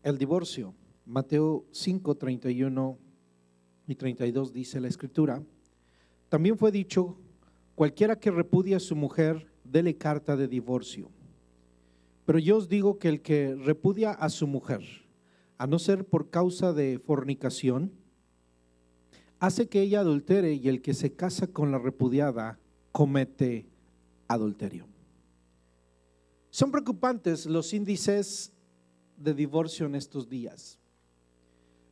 El divorcio. Mateo 5, 31 y 32 dice la escritura: también fue dicho, cualquiera que repudie a su mujer, dele carta de divorcio. Pero yo os digo que el que repudia a su mujer, a no ser por causa de fornicación, hace que ella adultere, y el que se casa con la repudiada comete adulterio. Son preocupantes los índices de divorcio en estos días.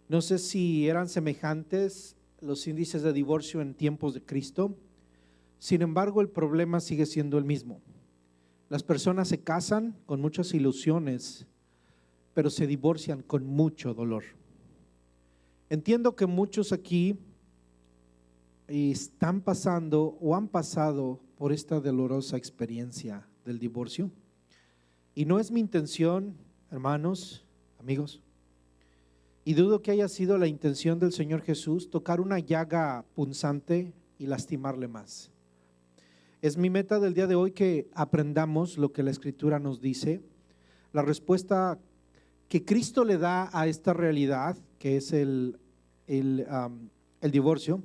No sé si eran semejantes los índices de divorcio en tiempos de Cristo. Sin embargo, el problema sigue siendo el mismo. Las personas se casan con muchas ilusiones, pero se divorcian con mucho dolor. Entiendo que muchos aquí están pasando o han pasado por esta dolorosa experiencia del divorcio. Y no es mi intención, hermanos, amigos, y dudo que haya sido la intención del Señor Jesús tocar una llaga punzante y lastimarle más. Es mi meta del día de hoy que aprendamos lo que la Escritura nos dice, la respuesta que Cristo le da a esta realidad que es el divorcio,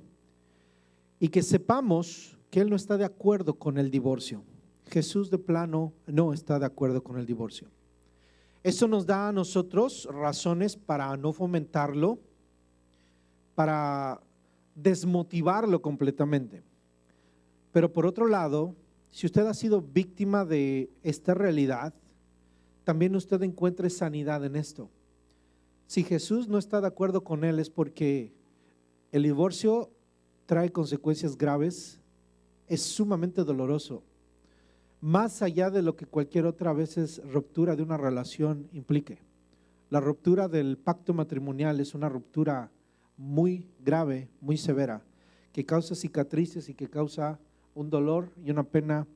y que sepamos que Él no está de acuerdo con el divorcio. Jesús de plano no está de acuerdo con el divorcio. Eso nos da a nosotros razones para no fomentarlo, para desmotivarlo completamente. Pero por otro lado, si usted ha sido víctima de esta realidad, también usted encuentre sanidad en esto. Si Jesús no está de acuerdo con él, es porque el divorcio trae consecuencias graves, es sumamente doloroso, más allá de lo que cualquier otra veces ruptura de una relación implique. La ruptura del pacto matrimonial es una ruptura muy grave, muy severa, que causa cicatrices y que causa un dolor y una pena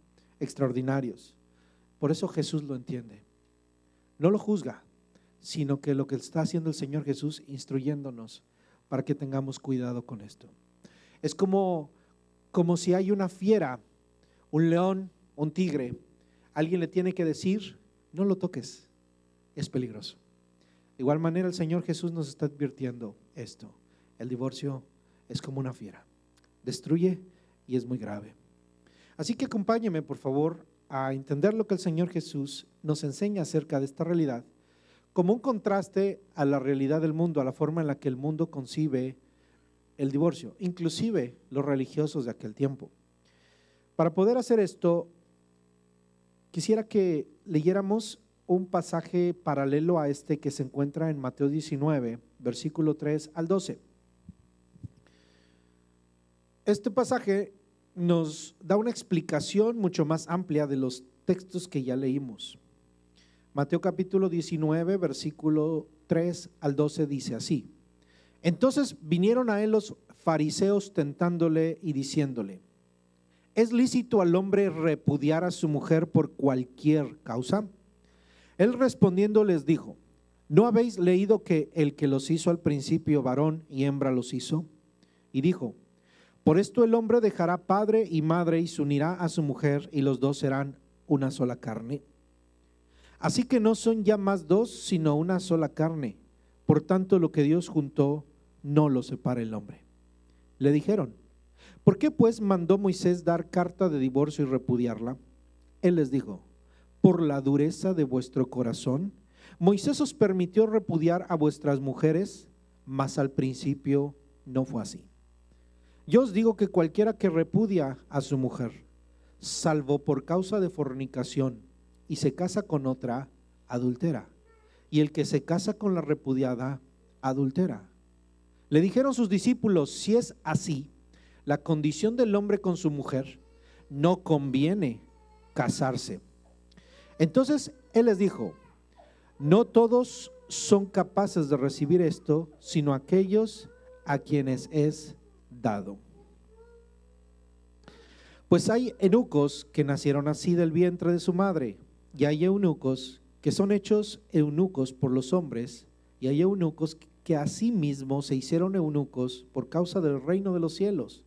extraordinarios. Por eso Jesús lo entiende. No lo juzga, sino que lo que está haciendo el Señor Jesús, instruyéndonos para que tengamos cuidado con esto. Es como si hay una fiera, un león, un tigre, alguien le tiene que decir, no lo toques, es peligroso. De igual manera el Señor Jesús nos está advirtiendo esto: el divorcio es como una fiera, destruye y es muy grave. Así que acompáñeme por favor a entender lo que el Señor Jesús nos enseña acerca de esta realidad, como un contraste a la realidad del mundo, a la forma en la que el mundo concibe el divorcio, inclusive los religiosos de aquel tiempo. Para poder hacer esto, quisiera que leyéramos un pasaje paralelo a este que se encuentra en Mateo 19, versículo 3 al 12. Este pasaje nos da una explicación mucho más amplia de los textos que ya leímos. Mateo capítulo 19, versículo 3 al 12 dice así: entonces vinieron a él los fariseos tentándole y diciéndole: ¿es lícito al hombre repudiar a su mujer por cualquier causa? Él respondiendo les dijo: ¿no habéis leído que el que los hizo al principio varón y hembra los hizo? Y dijo: por esto el hombre dejará padre y madre y se unirá a su mujer, y los dos serán una sola carne. Así que no son ya más dos, sino una sola carne. Por tanto, lo que Dios juntó, no lo separa el hombre. Le dijeron: ¿por qué pues mandó Moisés dar carta de divorcio y repudiarla? Él les dijo: por la dureza de vuestro corazón. Moisés os permitió repudiar a vuestras mujeres, mas al principio no fue así. Yo os digo que cualquiera que repudia a su mujer, salvo por causa de fornicación, y se casa con otra, adultera. Y el que se casa con la repudiada, adultera. Le dijeron sus discípulos: si es así la condición del hombre con su mujer, no conviene casarse. Entonces él les dijo: no todos son capaces de recibir esto, sino aquellos a quienes es dado. Pues hay eunucos que nacieron así del vientre de su madre, y hay eunucos que son hechos eunucos por los hombres, y hay eunucos que asimismo se hicieron eunucos por causa del reino de los cielos.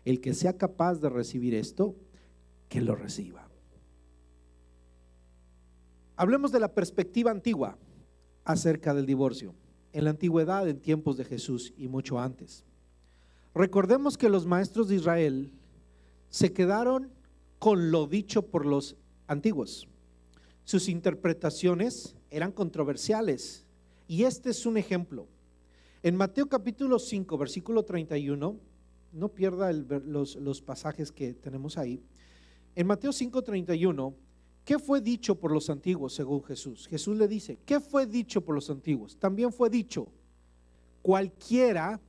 El que sea capaz de recibir esto, que lo reciba. Hablemos de la perspectiva antigua. acerca del divorcio, en la antigüedad, en tiempos de Jesús y mucho antes. Recordemos que los maestros de Israel se quedaron con lo dicho por los antiguos. Sus interpretaciones eran controversiales y este es un ejemplo. En Mateo capítulo 5, versículo 31, no pierda los pasajes que tenemos ahí. En Mateo 5:31, ¿qué fue dicho por los antiguos según Jesús? Jesús le dice, ¿qué fue dicho por los antiguos? También fue dicho, cualquiera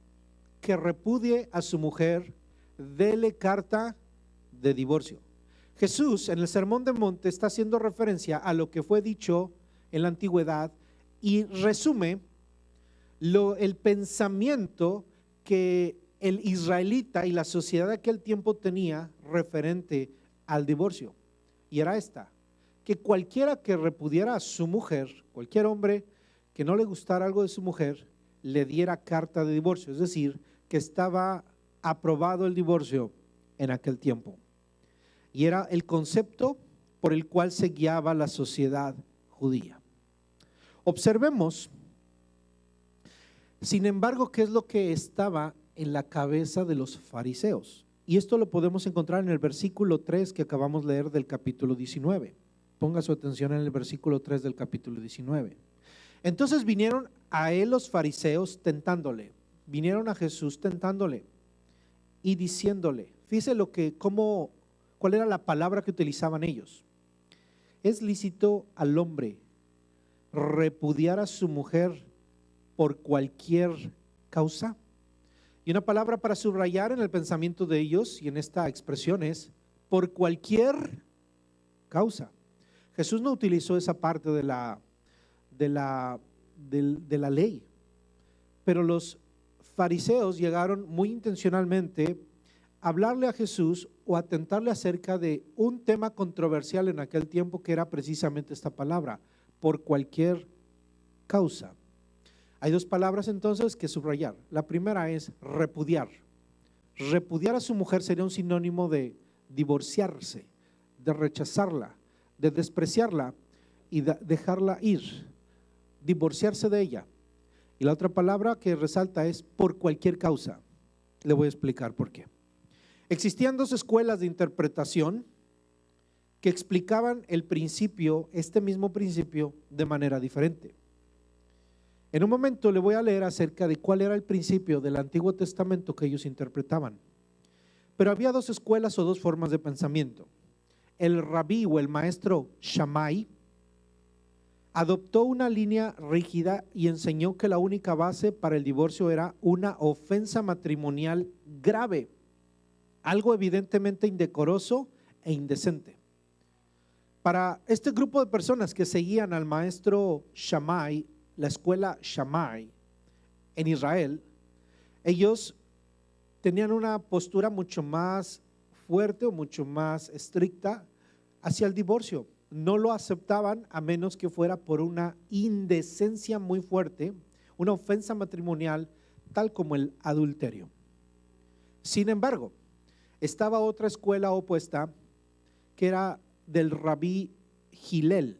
que repudie a su mujer, dele carta de divorcio. Jesús en el Sermón del Monte está haciendo referencia a lo que fue dicho en la antigüedad y resume el pensamiento que el israelita y la sociedad de aquel tiempo tenía referente al divorcio. Y era esta, que cualquiera que repudiara a su mujer, cualquier hombre que no le gustara algo de su mujer, le diera carta de divorcio, es decir, que estaba aprobado el divorcio en aquel tiempo. Y era el concepto por el cual se guiaba la sociedad judía. Observemos, sin embargo, qué es lo que estaba en la cabeza de los fariseos. Y esto lo podemos encontrar en el versículo 3 que acabamos de leer del capítulo 19. Ponga su atención en el versículo 3 del capítulo 19. Entonces vinieron a él los fariseos tentándole. Vinieron a Jesús tentándole y diciéndole, fíjese cuál era la palabra que utilizaban ellos. ¿Es lícito al hombre repudiar a su mujer por cualquier causa? Y una palabra para subrayar en el pensamiento de ellos y en esta expresión es por cualquier causa. Jesús no utilizó esa parte de la ley, pero los fariseos llegaron muy intencionalmente a hablarle a Jesús o a tentarle acerca de un tema controversial en aquel tiempo, que era precisamente esta palabra, por cualquier causa. Hay dos palabras entonces que subrayar. La primera es repudiar. Repudiar a su mujer sería un sinónimo de divorciarse, de rechazarla, de despreciarla y de dejarla ir, divorciarse de ella. Y la otra palabra que resalta es por cualquier causa. Le voy a explicar por qué. Existían dos escuelas de interpretación que explicaban este mismo principio de manera diferente. En un momento le voy a leer acerca de cuál era el principio del Antiguo Testamento que ellos interpretaban. Pero había dos escuelas o dos formas de pensamiento. El rabí o el maestro Shammai adoptó una línea rígida y enseñó que la única base para el divorcio era una ofensa matrimonial grave, algo evidentemente indecoroso e indecente. Para este grupo de personas que seguían al maestro Shammai, la escuela Shammai en Israel, ellos tenían una postura mucho más fuerte o mucho más estricta hacia el divorcio. No lo aceptaban a menos que fuera por una indecencia muy fuerte, una ofensa matrimonial tal como el adulterio. Sin embargo, estaba otra escuela opuesta que era del rabí Hillel.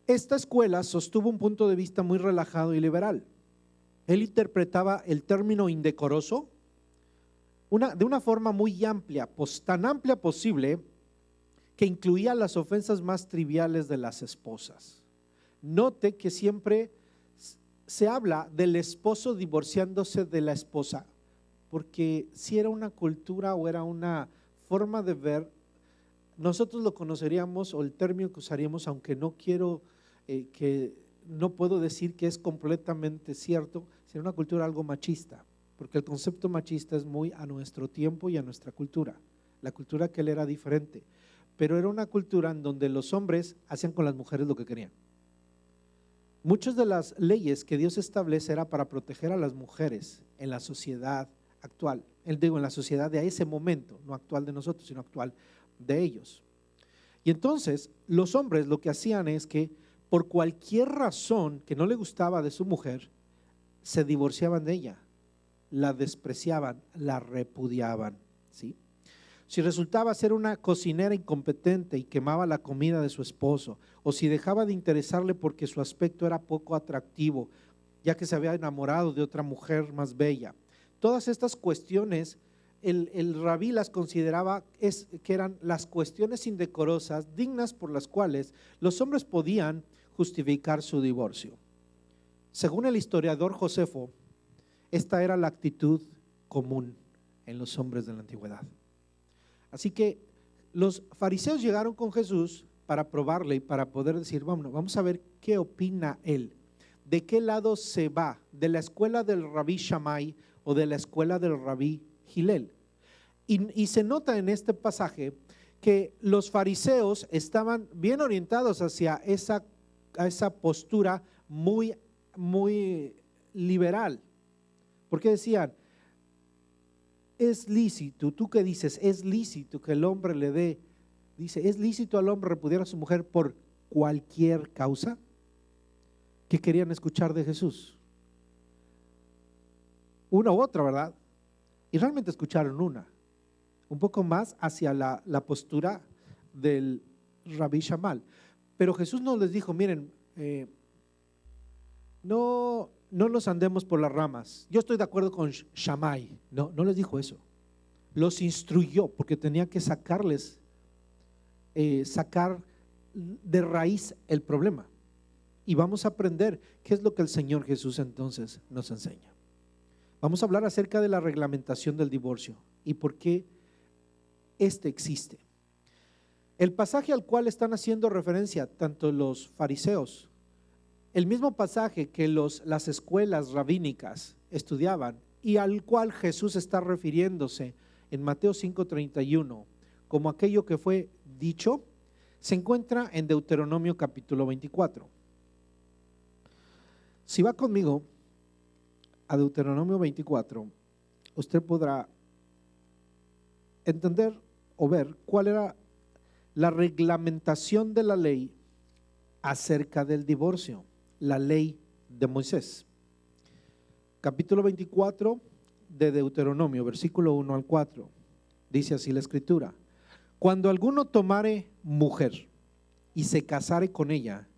Esta escuela sostuvo un punto de vista muy relajado y liberal. Él interpretaba el término indecoroso de una forma muy amplia, tan amplia posible, que incluía las ofensas más triviales de las esposas. Note que siempre se habla del esposo divorciándose de la esposa, porque si era una cultura o era una forma de ver, nosotros lo conoceríamos, o el término que usaríamos, aunque no puedo decir que es completamente cierto, sería una cultura algo machista, porque el concepto machista es muy a nuestro tiempo y a nuestra cultura. La cultura que él era diferente, pero era una cultura en donde los hombres hacían con las mujeres lo que querían. Muchas de las leyes que Dios establece era para proteger a las mujeres en la sociedad actual. En la sociedad de ese momento, no actual de nosotros, sino actual de ellos. Y entonces los hombres lo que hacían es que por cualquier razón que no le gustaba de su mujer, se divorciaban de ella, la despreciaban, la repudiaban, ¿sí? si resultaba ser una cocinera incompetente y quemaba la comida de su esposo, o si dejaba de interesarle porque su aspecto era poco atractivo, ya que se había enamorado de otra mujer más bella. Todas estas cuestiones, el rabí las consideraba que eran las cuestiones indecorosas, dignas por las cuales los hombres podían justificar su divorcio. Según el historiador Josefo, esta era la actitud común en los hombres de la antigüedad. Así que los fariseos llegaron con Jesús para probarle y para poder decir, vamos a ver qué opina él, de qué lado se va, de la escuela del rabí Shammai o de la escuela del rabí Hillel. Y se nota en este pasaje que los fariseos estaban bien orientados hacia esa postura muy liberal, porque decían, es lícito, ¿tú qué dices? Es lícito que el hombre le dé, dice, ¿es lícito al hombre repudiar a su mujer por cualquier causa? ¿Qué querían escuchar de Jesús? Una u otra, ¿verdad? Y realmente escucharon una, un poco más hacia la postura del rabí Shammai. Pero Jesús no les dijo, miren, no nos andemos por las ramas. Yo estoy de acuerdo con Shammai. No les dijo eso. Los instruyó porque tenía que sacar de raíz el problema. Y vamos a aprender qué es lo que el Señor Jesús entonces nos enseña. Vamos a hablar acerca de la reglamentación del divorcio y por qué existe. El pasaje al cual están haciendo referencia tanto los fariseos, el mismo pasaje que las escuelas rabínicas estudiaban y al cual Jesús está refiriéndose en Mateo 5:31 como aquello que fue dicho, se encuentra en Deuteronomio capítulo 24. Si va conmigo a Deuteronomio 24, usted podrá entender o ver cuál era la reglamentación de la ley acerca del divorcio, la ley de Moisés. Capítulo 24 de Deuteronomio, versículo 1 al 4, dice así la escritura: cuando alguno tomare mujer y se casare con ella,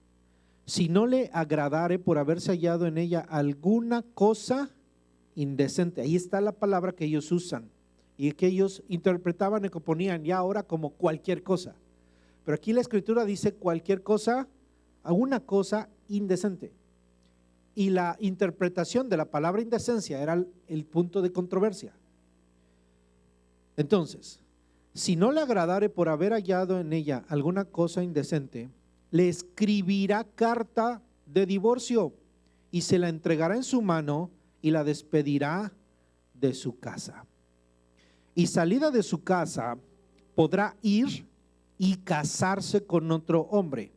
si no le agradare por haberse hallado en ella alguna cosa indecente, ahí está la palabra que ellos usan y que ellos interpretaban y que ponían ya ahora como cualquier cosa, pero aquí la escritura dice cualquier cosa, alguna cosa indecente, y la interpretación de la palabra indecencia era el punto de controversia. Entonces, si no le agradare por haber hallado en ella alguna cosa indecente, le escribirá carta de divorcio y se la entregará en su mano y la despedirá de su casa. Y salida de su casa podrá ir y casarse con otro hombre.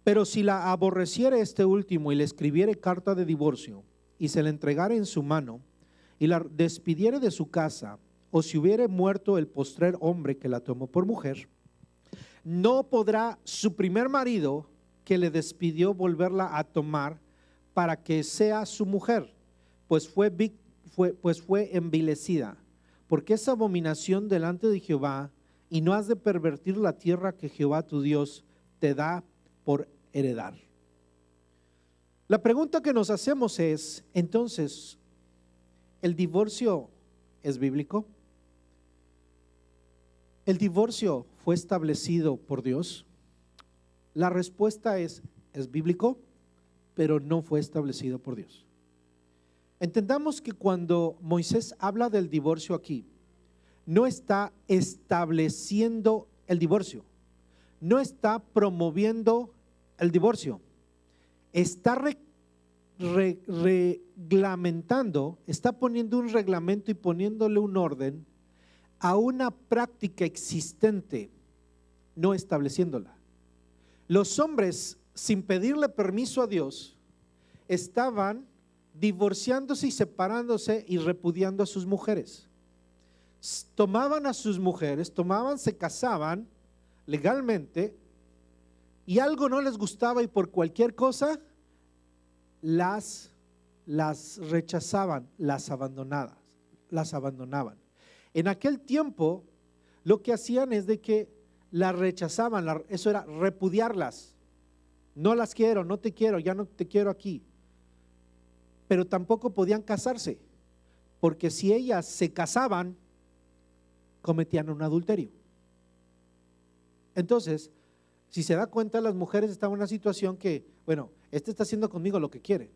Pero si la aborreciere este último y le escribiere carta de divorcio y se la entregare en su mano y la despidiere de su casa, o si hubiere muerto el postrer hombre que la tomó por mujer, no podrá su primer marido que le despidió volverla a tomar para que sea su mujer, pues fue envilecida, porque es abominación delante de Jehová, y no has de pervertir la tierra que Jehová tu Dios te da por heredar. La pregunta que nos hacemos es, entonces, ¿el divorcio es bíblico? ¿El divorcio fue establecido por Dios? La respuesta es bíblico, pero no fue establecido por Dios. Entendamos que cuando Moisés habla del divorcio aquí, no está estableciendo el divorcio, no está promoviendo el divorcio, está reglamentando, está poniendo un reglamento y poniéndole un orden a una práctica existente, no estableciéndola. Los hombres, sin pedirle permiso a Dios, estaban divorciándose y separándose y repudiando a sus mujeres. Tomaban a sus mujeres, se casaban legalmente y algo no les gustaba y por cualquier cosa las rechazaban, las abandonaban. En aquel tiempo lo que hacían es de que las rechazaban, eso era repudiarlas. No las quiero, no te quiero, ya no te quiero aquí. Pero tampoco podían casarse, porque si ellas se casaban, cometían un adulterio. Entonces, si se da cuenta, las mujeres estaban en una situación que, bueno, este está haciendo conmigo lo que quiere.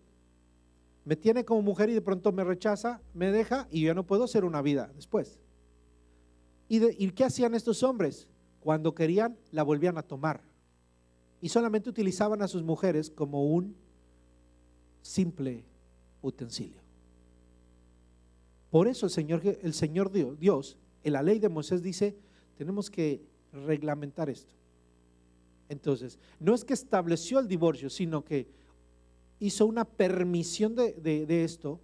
Me tiene como mujer y de pronto me rechaza, me deja y yo ya no puedo hacer una vida después. ¿Y qué hacían estos hombres? Cuando querían, la volvían a tomar. Y solamente utilizaban a sus mujeres como un simple utensilio. Por eso el Señor Dios, en la ley de Moisés dice, tenemos que reglamentar esto. Entonces, no es que estableció el divorcio, sino que hizo una permisión de esto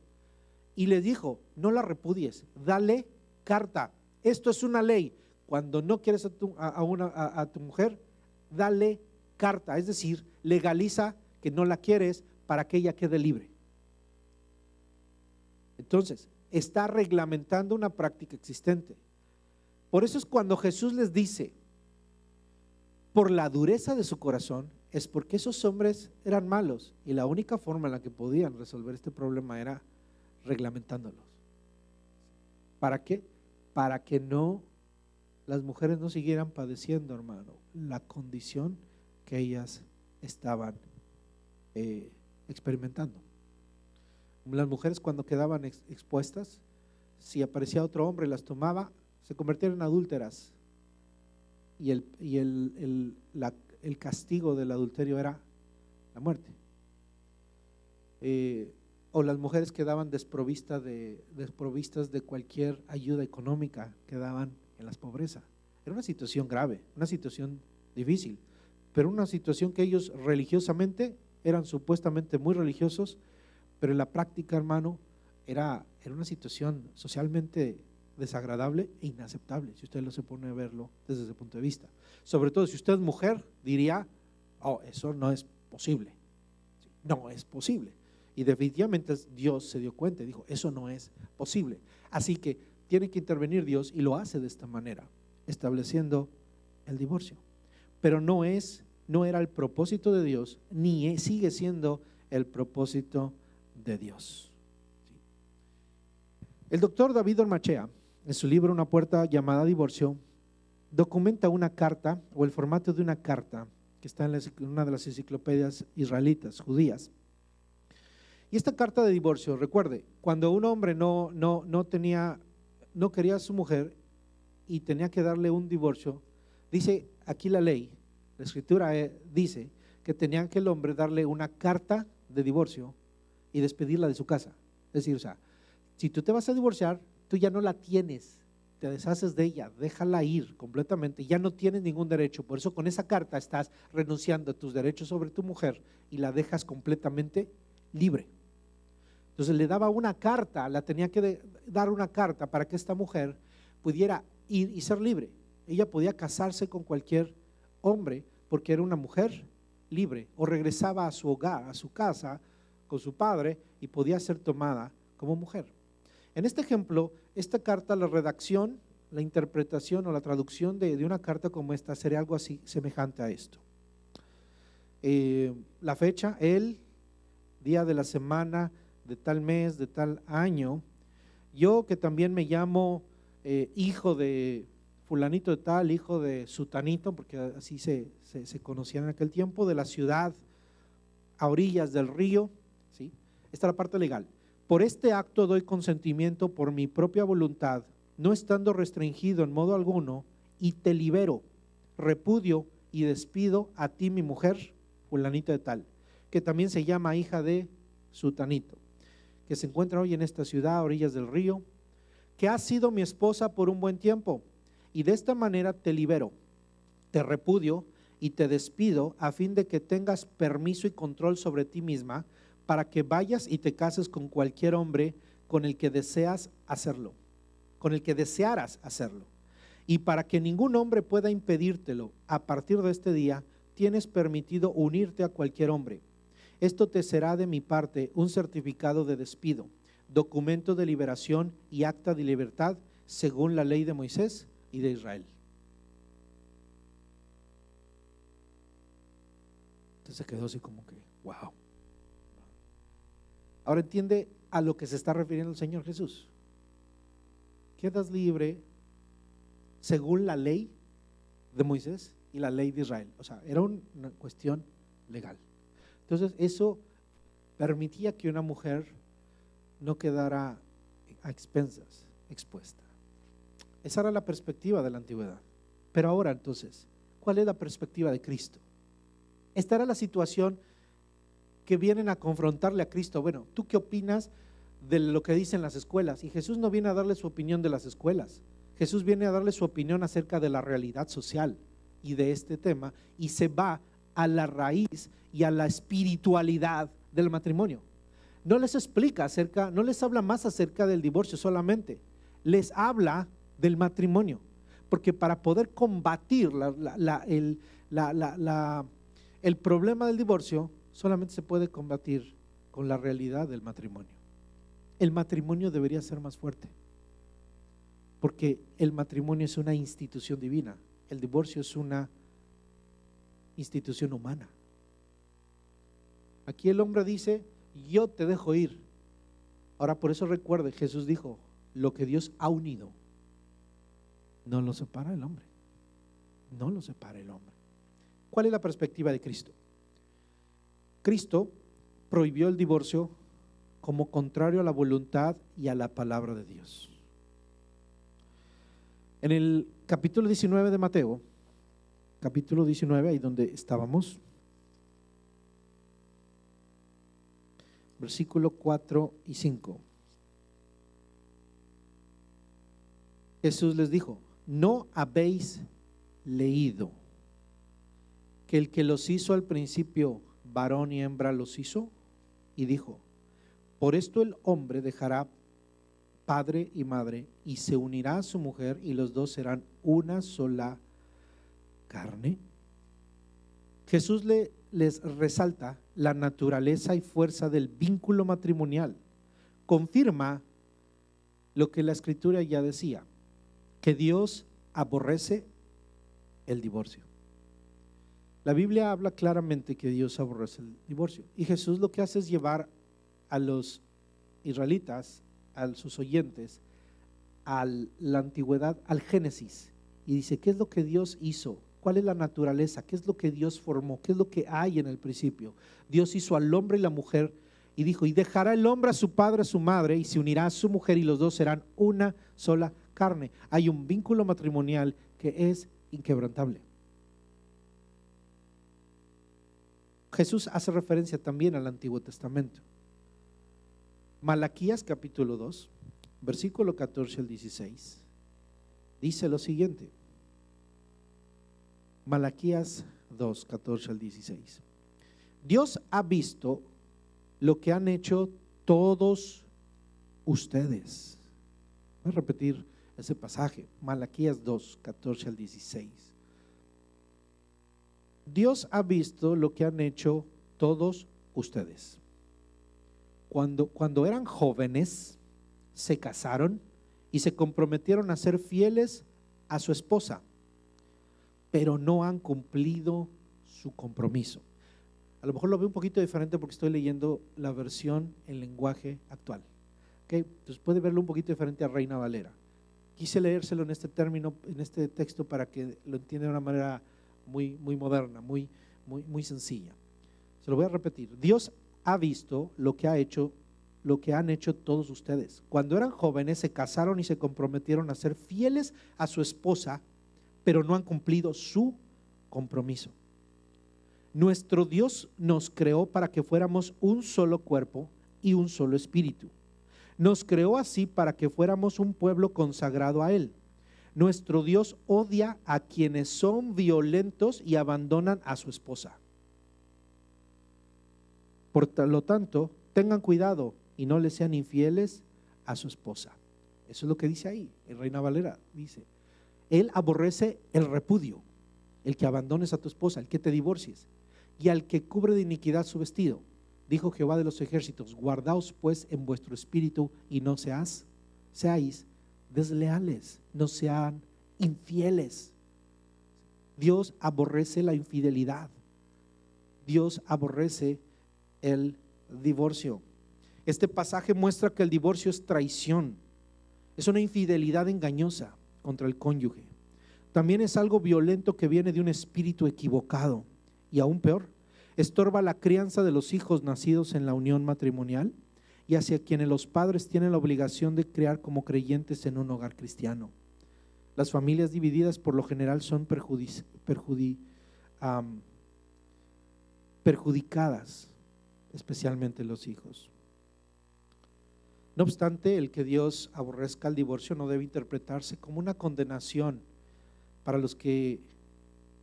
y le dijo, no la repudies, dale carta. Esto es una ley. Cuando no quieres a tu mujer, dale carta, es decir, legaliza que no la quieres para que ella quede libre. Entonces, está reglamentando una práctica existente. Por eso es cuando Jesús les dice, por la dureza de su corazón, es porque esos hombres eran malos y la única forma en la que podían resolver este problema era reglamentándolos. ¿Para qué? Para que las mujeres no siguieran padeciendo, hermano, la condición que ellas estaban experimentando. Las mujeres, cuando quedaban expuestas, si aparecía otro hombre y las tomaba, se convertían en adúlteras. Y el castigo del adulterio era la muerte. O las mujeres quedaban desprovistas de cualquier ayuda económica, quedaban en la pobreza. Era una situación grave, una situación difícil, pero una situación que ellos religiosamente eran supuestamente muy religiosos, pero en la práctica, hermano, era una situación socialmente desagradable e inaceptable, si usted lo se pone a verlo desde ese punto de vista. Sobre todo si usted es mujer, diría, oh, eso no es posible. No es posible. Y definitivamente Dios se dio cuenta y dijo, eso no es posible. Así que tiene que intervenir Dios y lo hace de esta manera, estableciendo el divorcio. Pero no era el propósito de Dios, ni sigue siendo el propósito de Dios. El doctor David Ormachea, en su libro Una puerta llamada divorcio, documenta una carta o el formato de una carta que está en una de las enciclopedias israelitas, judías. Y esta carta de divorcio, recuerde, cuando un hombre no quería a su mujer y tenía que darle un divorcio, dice aquí la ley, la escritura dice que tenía que el hombre darle una carta de divorcio y despedirla de su casa. Es decir, o sea, si tú te vas a divorciar, tú ya no la tienes, te deshaces de ella, déjala ir completamente, ya no tienes ningún derecho. Por eso con esa carta estás renunciando a tus derechos sobre tu mujer y la dejas completamente libre. Entonces le daba una carta, la tenía que dar una carta para que esta mujer pudiera ir y ser libre. Ella podía casarse con cualquier hombre porque era una mujer libre, o regresaba a su hogar, a su casa con su padre y podía ser tomada como mujer. En este ejemplo, esta carta, la redacción, la interpretación o la traducción de una carta como esta sería algo así semejante a esto. La fecha, el día de la semana de tal mes, de tal año, yo que también me llamo hijo de fulanito de tal, hijo de sutanito, porque así se conocían en aquel tiempo, de la ciudad a orillas del río, ¿sí? Esta es la parte legal. Por este acto doy consentimiento por mi propia voluntad, no estando restringido en modo alguno, y te libero, repudio y despido a ti, mi mujer, fulanita de tal, que también se llama hija de sutanito, que se encuentra hoy en esta ciudad a orillas del río, que has sido mi esposa por un buen tiempo, y de esta manera te libero, te repudio y te despido a fin de que tengas permiso y control sobre ti misma, para que vayas y te cases con cualquier hombre con el que desearas hacerlo, y para que ningún hombre pueda impedírtelo. A partir de este día tienes permitido unirte a cualquier hombre. Esto te será de mi parte un certificado de despido, documento de liberación y acta de libertad según la ley de Moisés y de Israel. Entonces se quedó así como que, wow. Ahora entiende a lo que se está refiriendo el Señor Jesús. Quedas libre según la ley de Moisés y la ley de Israel. O sea, era una cuestión legal. Entonces eso permitía que una mujer no quedara a expensas, expuesta. Esa era la perspectiva de la antigüedad. Pero ahora entonces, ¿cuál es la perspectiva de Cristo? Esta era la situación que vienen a confrontarle a Cristo. Bueno, ¿tú qué opinas de lo que dicen las escuelas? Y Jesús no viene a darle su opinión de las escuelas. Jesús viene a darle su opinión acerca de la realidad social y de este tema, y se va a la raíz y a la espiritualidad del matrimonio. No les explica acerca, no les habla más acerca del divorcio solamente, les habla del matrimonio, porque para poder combatir el problema del divorcio solamente se puede combatir con la realidad del matrimonio. El matrimonio debería ser más fuerte, porque el matrimonio es una institución divina, el divorcio es una institución humana. Aquí el hombre dice, yo te dejo ir. Ahora por eso recuerde, Jesús dijo, lo que Dios ha unido, no lo separa el hombre. No lo separa el hombre. ¿Cuál es la perspectiva de Cristo? Cristo prohibió el divorcio como contrario a la voluntad y a la palabra de Dios. En el capítulo 19 de Mateo, capítulo 19, ahí donde estábamos, versículo 4 y 5. Jesús les dijo, ¿no habéis leído que el que los hizo al principio, varón y hembra los hizo? Y dijo, por esto el hombre dejará padre y madre y se unirá a su mujer y los dos serán una sola carne. Jesús les resalta la naturaleza y fuerza del vínculo matrimonial. Confirma lo que la Escritura ya decía, que Dios aborrece el divorcio. La Biblia habla claramente que Dios aborrece el divorcio, y Jesús lo que hace es llevar a los israelitas, a sus oyentes, a la antigüedad, al Génesis, y dice, ¿qué es lo que Dios hizo? ¿Cuál es la naturaleza? ¿Qué es lo que Dios formó? ¿Qué es lo que hay en el principio? Dios hizo al hombre y la mujer y dijo, y dejará el hombre a su padre, a su madre, y se unirá a su mujer y los dos serán una sola carne. Hay un vínculo matrimonial que es inquebrantable. Jesús hace referencia también al Antiguo Testamento. Malaquías capítulo 2, versículo 14 al 16, dice lo siguiente. Malaquías 2, 14 al 16. Dios ha visto lo que han hecho todos ustedes. Voy a repetir ese pasaje, Malaquías 2, 14 al 16. Dios ha visto lo que han hecho todos ustedes. Cuando eran jóvenes, se casaron y se comprometieron a ser fieles a su esposa, pero no han cumplido su compromiso. A lo mejor lo veo un poquito diferente porque estoy leyendo la versión en lenguaje actual. ¿Okay? Entonces puede verlo un poquito diferente a Reina Valera. Quise leérselo en este término, en este texto, para que lo entienda de una manera muy moderna, muy sencilla. Se lo voy a repetir. Dios ha visto lo que han hecho todos ustedes. Cuando eran jóvenes se casaron y se comprometieron a ser fieles a su esposa, pero no han cumplido su compromiso. Nuestro Dios nos creó para que fuéramos un solo cuerpo y un solo espíritu. Nos creó así para que fuéramos un pueblo consagrado a Él. Nuestro Dios odia a quienes son violentos y abandonan a su esposa. Por lo tanto, tengan cuidado y no le sean infieles a su esposa. Eso es lo que dice ahí, en Reina Valera dice, Él aborrece el repudio, el que abandones a tu esposa, el que te divorcies, y al que cubre de iniquidad su vestido. Dijo Jehová de los ejércitos, guardaos pues en vuestro espíritu y no seáis desleales, no sean infieles. Dios aborrece la infidelidad. Dios aborrece el divorcio. Este pasaje muestra que el divorcio es traición, es una infidelidad engañosa contra el cónyuge. También es algo violento que viene de un espíritu equivocado y aún peor, estorba la crianza de los hijos nacidos en la unión matrimonial y hacia quienes los padres tienen la obligación de criar como creyentes en un hogar cristiano. Las familias divididas por lo general son perjudicadas, especialmente los hijos. No obstante, el que Dios aborrezca el divorcio no debe interpretarse como una condenación para los que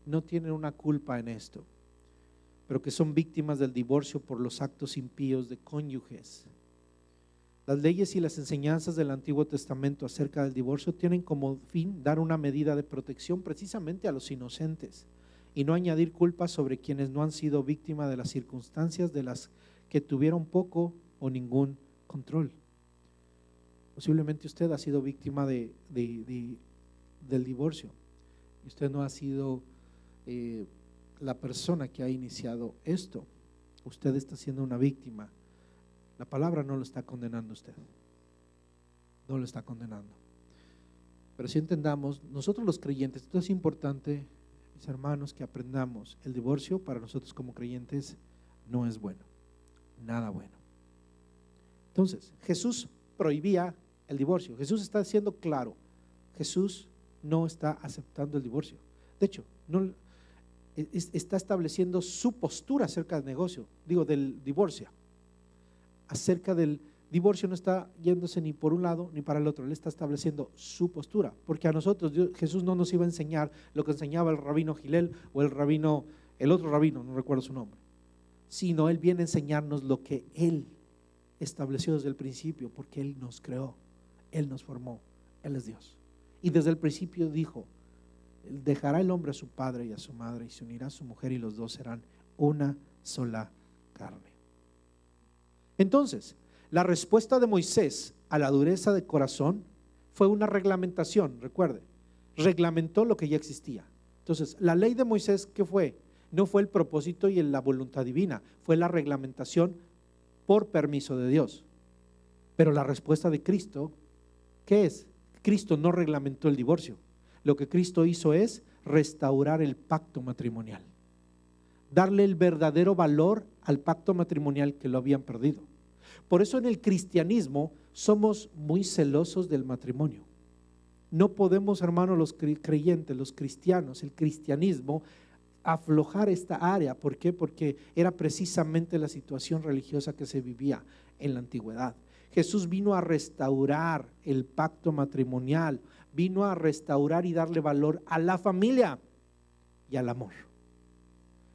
no tienen una culpa en esto, pero que son víctimas del divorcio por los actos impíos de cónyuges. Las leyes y las enseñanzas del Antiguo Testamento acerca del divorcio tienen como fin dar una medida de protección precisamente a los inocentes y no añadir culpas sobre quienes no han sido víctimas de las circunstancias de las que tuvieron poco o ningún control. Posiblemente usted ha sido víctima del divorcio y usted no ha sido la persona que ha iniciado esto. Usted está siendo una víctima. La palabra no lo está condenando a usted, no lo está condenando. Pero si entendamos, nosotros los creyentes, esto es importante, mis hermanos, que aprendamos, el divorcio para nosotros como creyentes no es bueno, nada bueno. Entonces, Jesús prohibía el divorcio. Jesús está siendo claro, Jesús no está aceptando el divorcio. De hecho, no está estableciendo su postura acerca del divorcio. Acerca del divorcio no está yéndose ni por un lado ni para el otro, él está estableciendo su postura, porque a nosotros Jesús no nos iba a enseñar lo que enseñaba el rabino Gilel o el otro rabino, no recuerdo su nombre, sino él viene a enseñarnos lo que él estableció desde el principio, porque él nos creó, él nos formó, él es Dios. Y desde el principio dijo, dejará el hombre a su padre y a su madre y se unirá a su mujer y los dos serán una sola carne. Entonces, la respuesta de Moisés a la dureza de corazón fue una reglamentación, recuerde, reglamentó lo que ya existía. Entonces, la ley de Moisés, ¿qué fue? No fue el propósito y la voluntad divina, fue la reglamentación por permiso de Dios. Pero la respuesta de Cristo, ¿qué es? Cristo no reglamentó el divorcio. Lo que Cristo hizo es restaurar el pacto matrimonial, darle el verdadero valor al pacto matrimonial que lo habían perdido. Por eso en el cristianismo somos muy celosos del matrimonio. No podemos, hermanos, los creyentes, los cristianos, el cristianismo, aflojar esta área. ¿Por qué? Porque era precisamente la situación religiosa que se vivía en la antigüedad. Jesús vino a restaurar el pacto matrimonial, vino a restaurar y darle valor a la familia y al amor.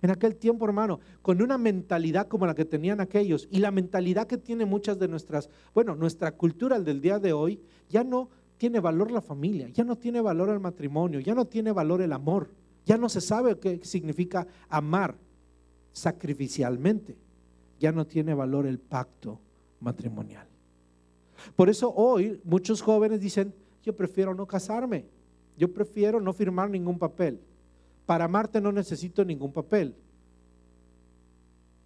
En aquel tiempo, hermano, con una mentalidad como la que tenían aquellos y la mentalidad que tiene muchas de nuestra cultura del día de hoy, ya no tiene valor la familia, ya no tiene valor el matrimonio, ya no tiene valor el amor, ya no se sabe qué significa amar sacrificialmente, ya no tiene valor el pacto matrimonial. Por eso hoy muchos jóvenes dicen, yo prefiero no casarme, yo prefiero no firmar ningún papel. Para amarte no necesito ningún papel.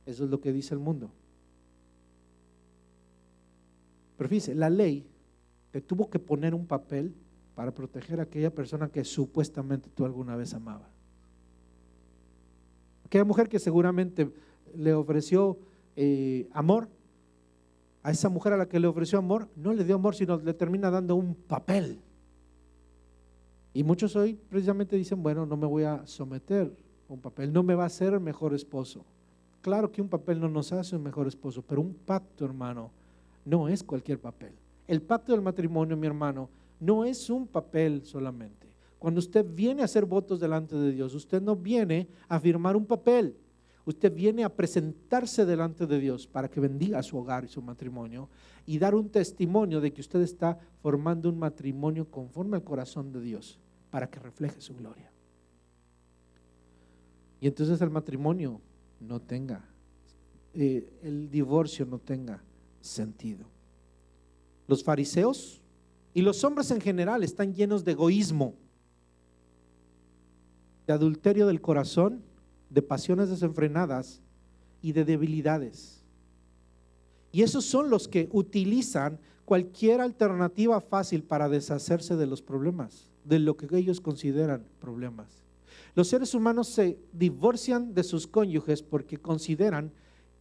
Eso es lo que dice el mundo. Pero fíjese, la ley te tuvo que poner un papel para proteger a aquella persona que supuestamente tú alguna vez amabas. Aquella mujer que seguramente le ofreció amor, a esa mujer a la que le ofreció amor, no le dio amor, sino le termina dando un papel. Y muchos hoy precisamente dicen, bueno, no me voy a someter a un papel, no me va a hacer el mejor esposo. Claro que un papel no nos hace un mejor esposo, pero un pacto, hermano, no es cualquier papel. El pacto del matrimonio, mi hermano, no es un papel solamente. Cuando usted viene a hacer votos delante de Dios, usted no viene a firmar un papel, usted viene a presentarse delante de Dios para que bendiga su hogar y su matrimonio y dar un testimonio de que usted está formando un matrimonio conforme al corazón de Dios para que refleje su gloria. Y entonces el matrimonio no tenga, el divorcio no tenga sentido. Los fariseos y los hombres en general están llenos de egoísmo, de adulterio del corazón, de pasiones desenfrenadas y de debilidades. Y esos son los que utilizan cualquier alternativa fácil para deshacerse de los problemas, de lo que ellos consideran problemas. Los seres humanos se divorcian de sus cónyuges porque consideran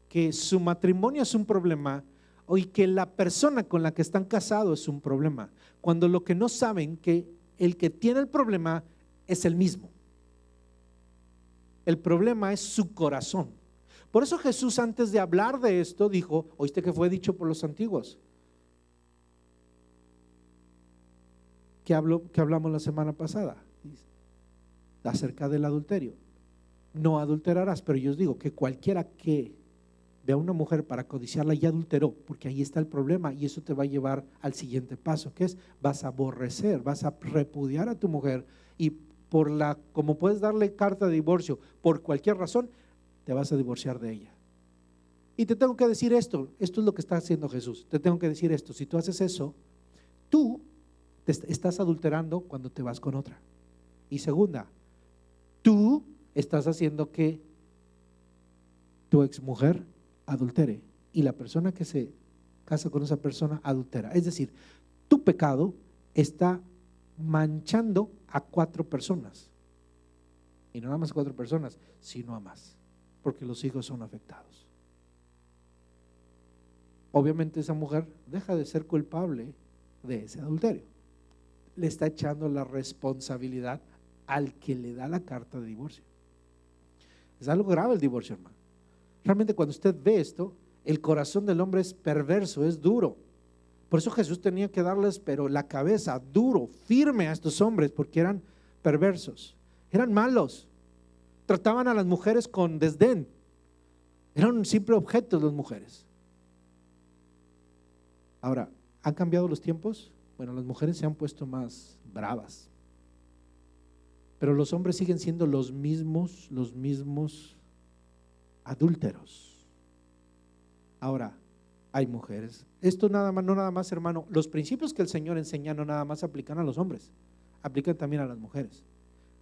que su matrimonio es un problema y que la persona con la que están casados es un problema, cuando lo que no saben que el que tiene el problema es el mismo. El problema es su corazón. Por eso Jesús, antes de hablar de esto, dijo, oíste que fue dicho por los antiguos, que hablamos la semana pasada acerca del adulterio. No adulterarás, pero yo os digo que cualquiera que ve a una mujer para codiciarla ya adulteró, porque ahí está el problema, y eso te va a llevar al siguiente paso, que es vas a aborrecer, vas a repudiar a tu mujer, y como puedes darle carta de divorcio por cualquier razón, te vas a divorciar de ella. Y te tengo que decir esto es lo que está haciendo Jesús, te tengo que decir esto: si tú haces eso, tú te estás adulterando cuando te vas con otra. Y segunda, tú estás haciendo que tu exmujer adultere, y la persona que se casa con esa persona adultera. Es decir, tu pecado está manchando a 4 personas, y no nada más a 4 personas, sino a más, porque los hijos son afectados. Obviamente esa mujer deja de ser culpable de ese adulterio, le está echando la responsabilidad al que le da la carta de divorcio. Es algo grave el divorcio, hermano. Realmente cuando usted ve esto, el corazón del hombre es perverso, es duro. Por eso Jesús tenía que darles, pero la cabeza duro, firme a estos hombres, porque eran perversos, eran malos, trataban a las mujeres con desdén, eran un simple objeto las mujeres. Ahora, ¿han cambiado los tiempos? Bueno, las mujeres se han puesto más bravas, pero los hombres siguen siendo los mismos adúlteros. Ahora, hay mujeres. Esto no nada más, hermano, los principios que el Señor enseña no nada más aplican a los hombres, aplican también a las mujeres.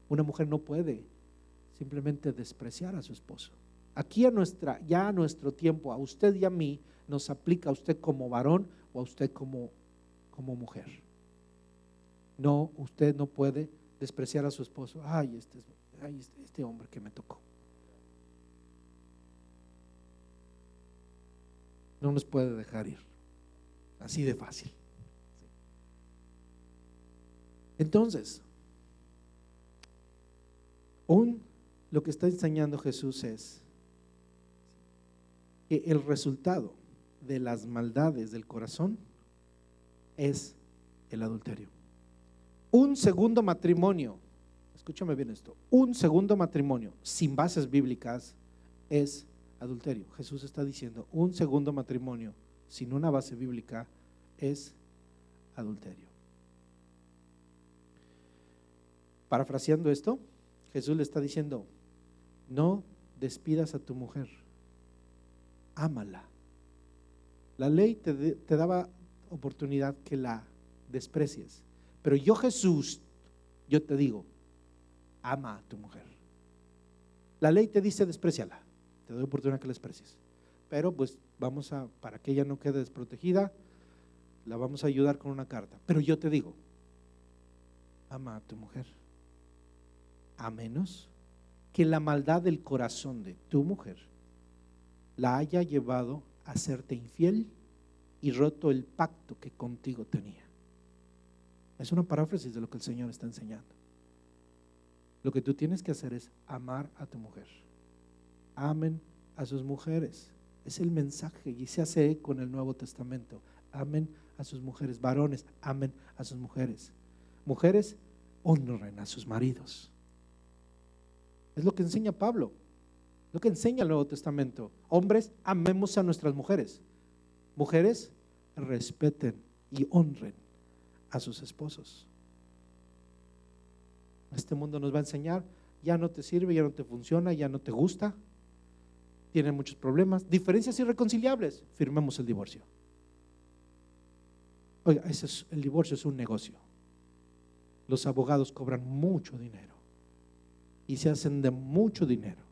Una mujer no puede simplemente despreciar a su esposo. Aquí a nuestro tiempo, a usted y a mí, nos aplica a usted como varón o a usted como mujer. No, usted no puede despreciar a su esposo. Ay, este hombre que me tocó. No nos puede dejar ir así de fácil. Entonces, lo que está enseñando Jesús es que el resultado de las maldades del corazón es el adulterio. Un segundo matrimonio, escúchame bien esto, un segundo matrimonio sin bases bíblicas es adulterio. Jesús está diciendo, un segundo matrimonio sin una base bíblica es adulterio. Parafraseando esto, Jesús le está diciendo, no despidas a tu mujer, ámala. La ley te daba oportunidad que la desprecies, pero yo, Jesús, yo te digo, ama a tu mujer. La ley te dice despréciala, te doy oportunidad que la desprecies, pero pues para que ella no quede desprotegida, la vamos a ayudar con una carta. Pero yo te digo, ama a tu mujer, a menos que la maldad del corazón de tu mujer la haya llevado a hacerte infiel y roto el pacto que contigo tenía. Es una paráfrasis de lo que el Señor está enseñando. Lo que tú tienes que hacer es amar a tu mujer. Amen a sus mujeres. Es el mensaje y se hace eco en el Nuevo Testamento. Amen a sus mujeres. Varones, amen a sus mujeres. Mujeres, honren a sus maridos. Es lo que enseña Pablo, lo que enseña el Nuevo Testamento. Hombres, amemos a nuestras mujeres. Mujeres, respeten y honren a sus esposos. Este mundo nos va a enseñar, ya no te sirve, ya no te funciona, ya no te gusta, tiene muchos problemas, diferencias irreconciliables, firmemos el divorcio. Oiga, el divorcio es un negocio. Los abogados cobran mucho dinero y se hacen de mucho dinero.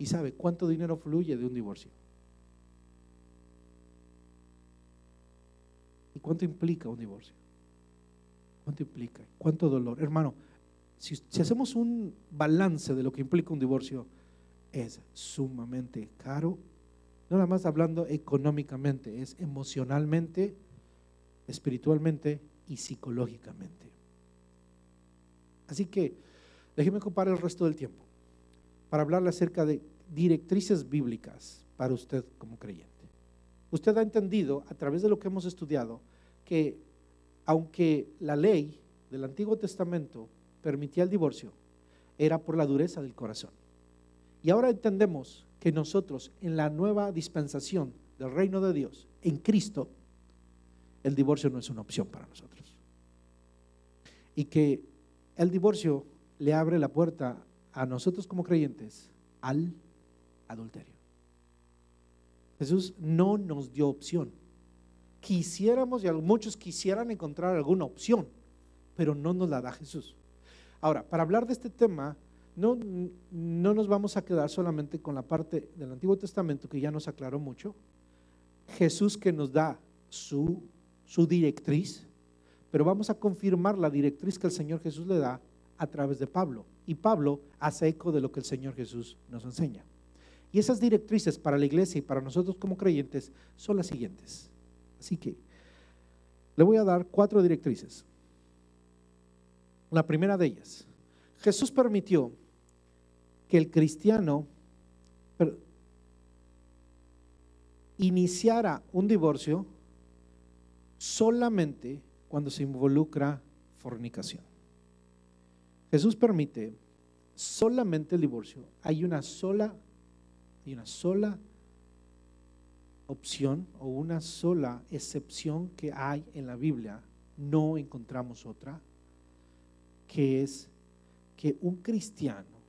¿Y sabe cuánto dinero fluye de un divorcio? ¿Y cuánto implica un divorcio? ¿Cuánto implica? ¿Cuánto dolor? Hermano, si hacemos un balance de lo que implica un divorcio, es sumamente caro, no nada más hablando económicamente, es emocionalmente, espiritualmente y psicológicamente. Así que déjeme ocupar el resto del tiempo para hablarle acerca de directrices bíblicas para usted como creyente. Usted ha entendido a través de lo que hemos estudiado que aunque la ley del Antiguo Testamento permitía el divorcio, era por la dureza del corazón. Y ahora entendemos que nosotros en la nueva dispensación del reino de Dios, en Cristo, el divorcio no es una opción para nosotros. Y que el divorcio le abre la puerta a nosotros como creyentes al adulterio. Jesús no nos dio opción. Quisiéramos, y muchos quisieran encontrar alguna opción, pero no nos la da Jesús. Ahora, para hablar de este tema, no nos vamos a quedar solamente con la parte del Antiguo Testamento que ya nos aclaró mucho. Jesús que nos da su directriz, pero vamos a confirmar la directriz que el Señor Jesús le da a través de Pablo. Y Pablo hace eco de lo que el Señor Jesús nos enseña. Y esas directrices para la iglesia y para nosotros como creyentes son las siguientes. Así que le voy a dar 4 directrices. La primera de ellas, Jesús permitió que el cristiano iniciara un divorcio solamente cuando se involucra fornicación. Jesús permite solamente el divorcio. Hay una sola opción o una sola excepción que hay en la Biblia, no encontramos otra, que es que un cristiano,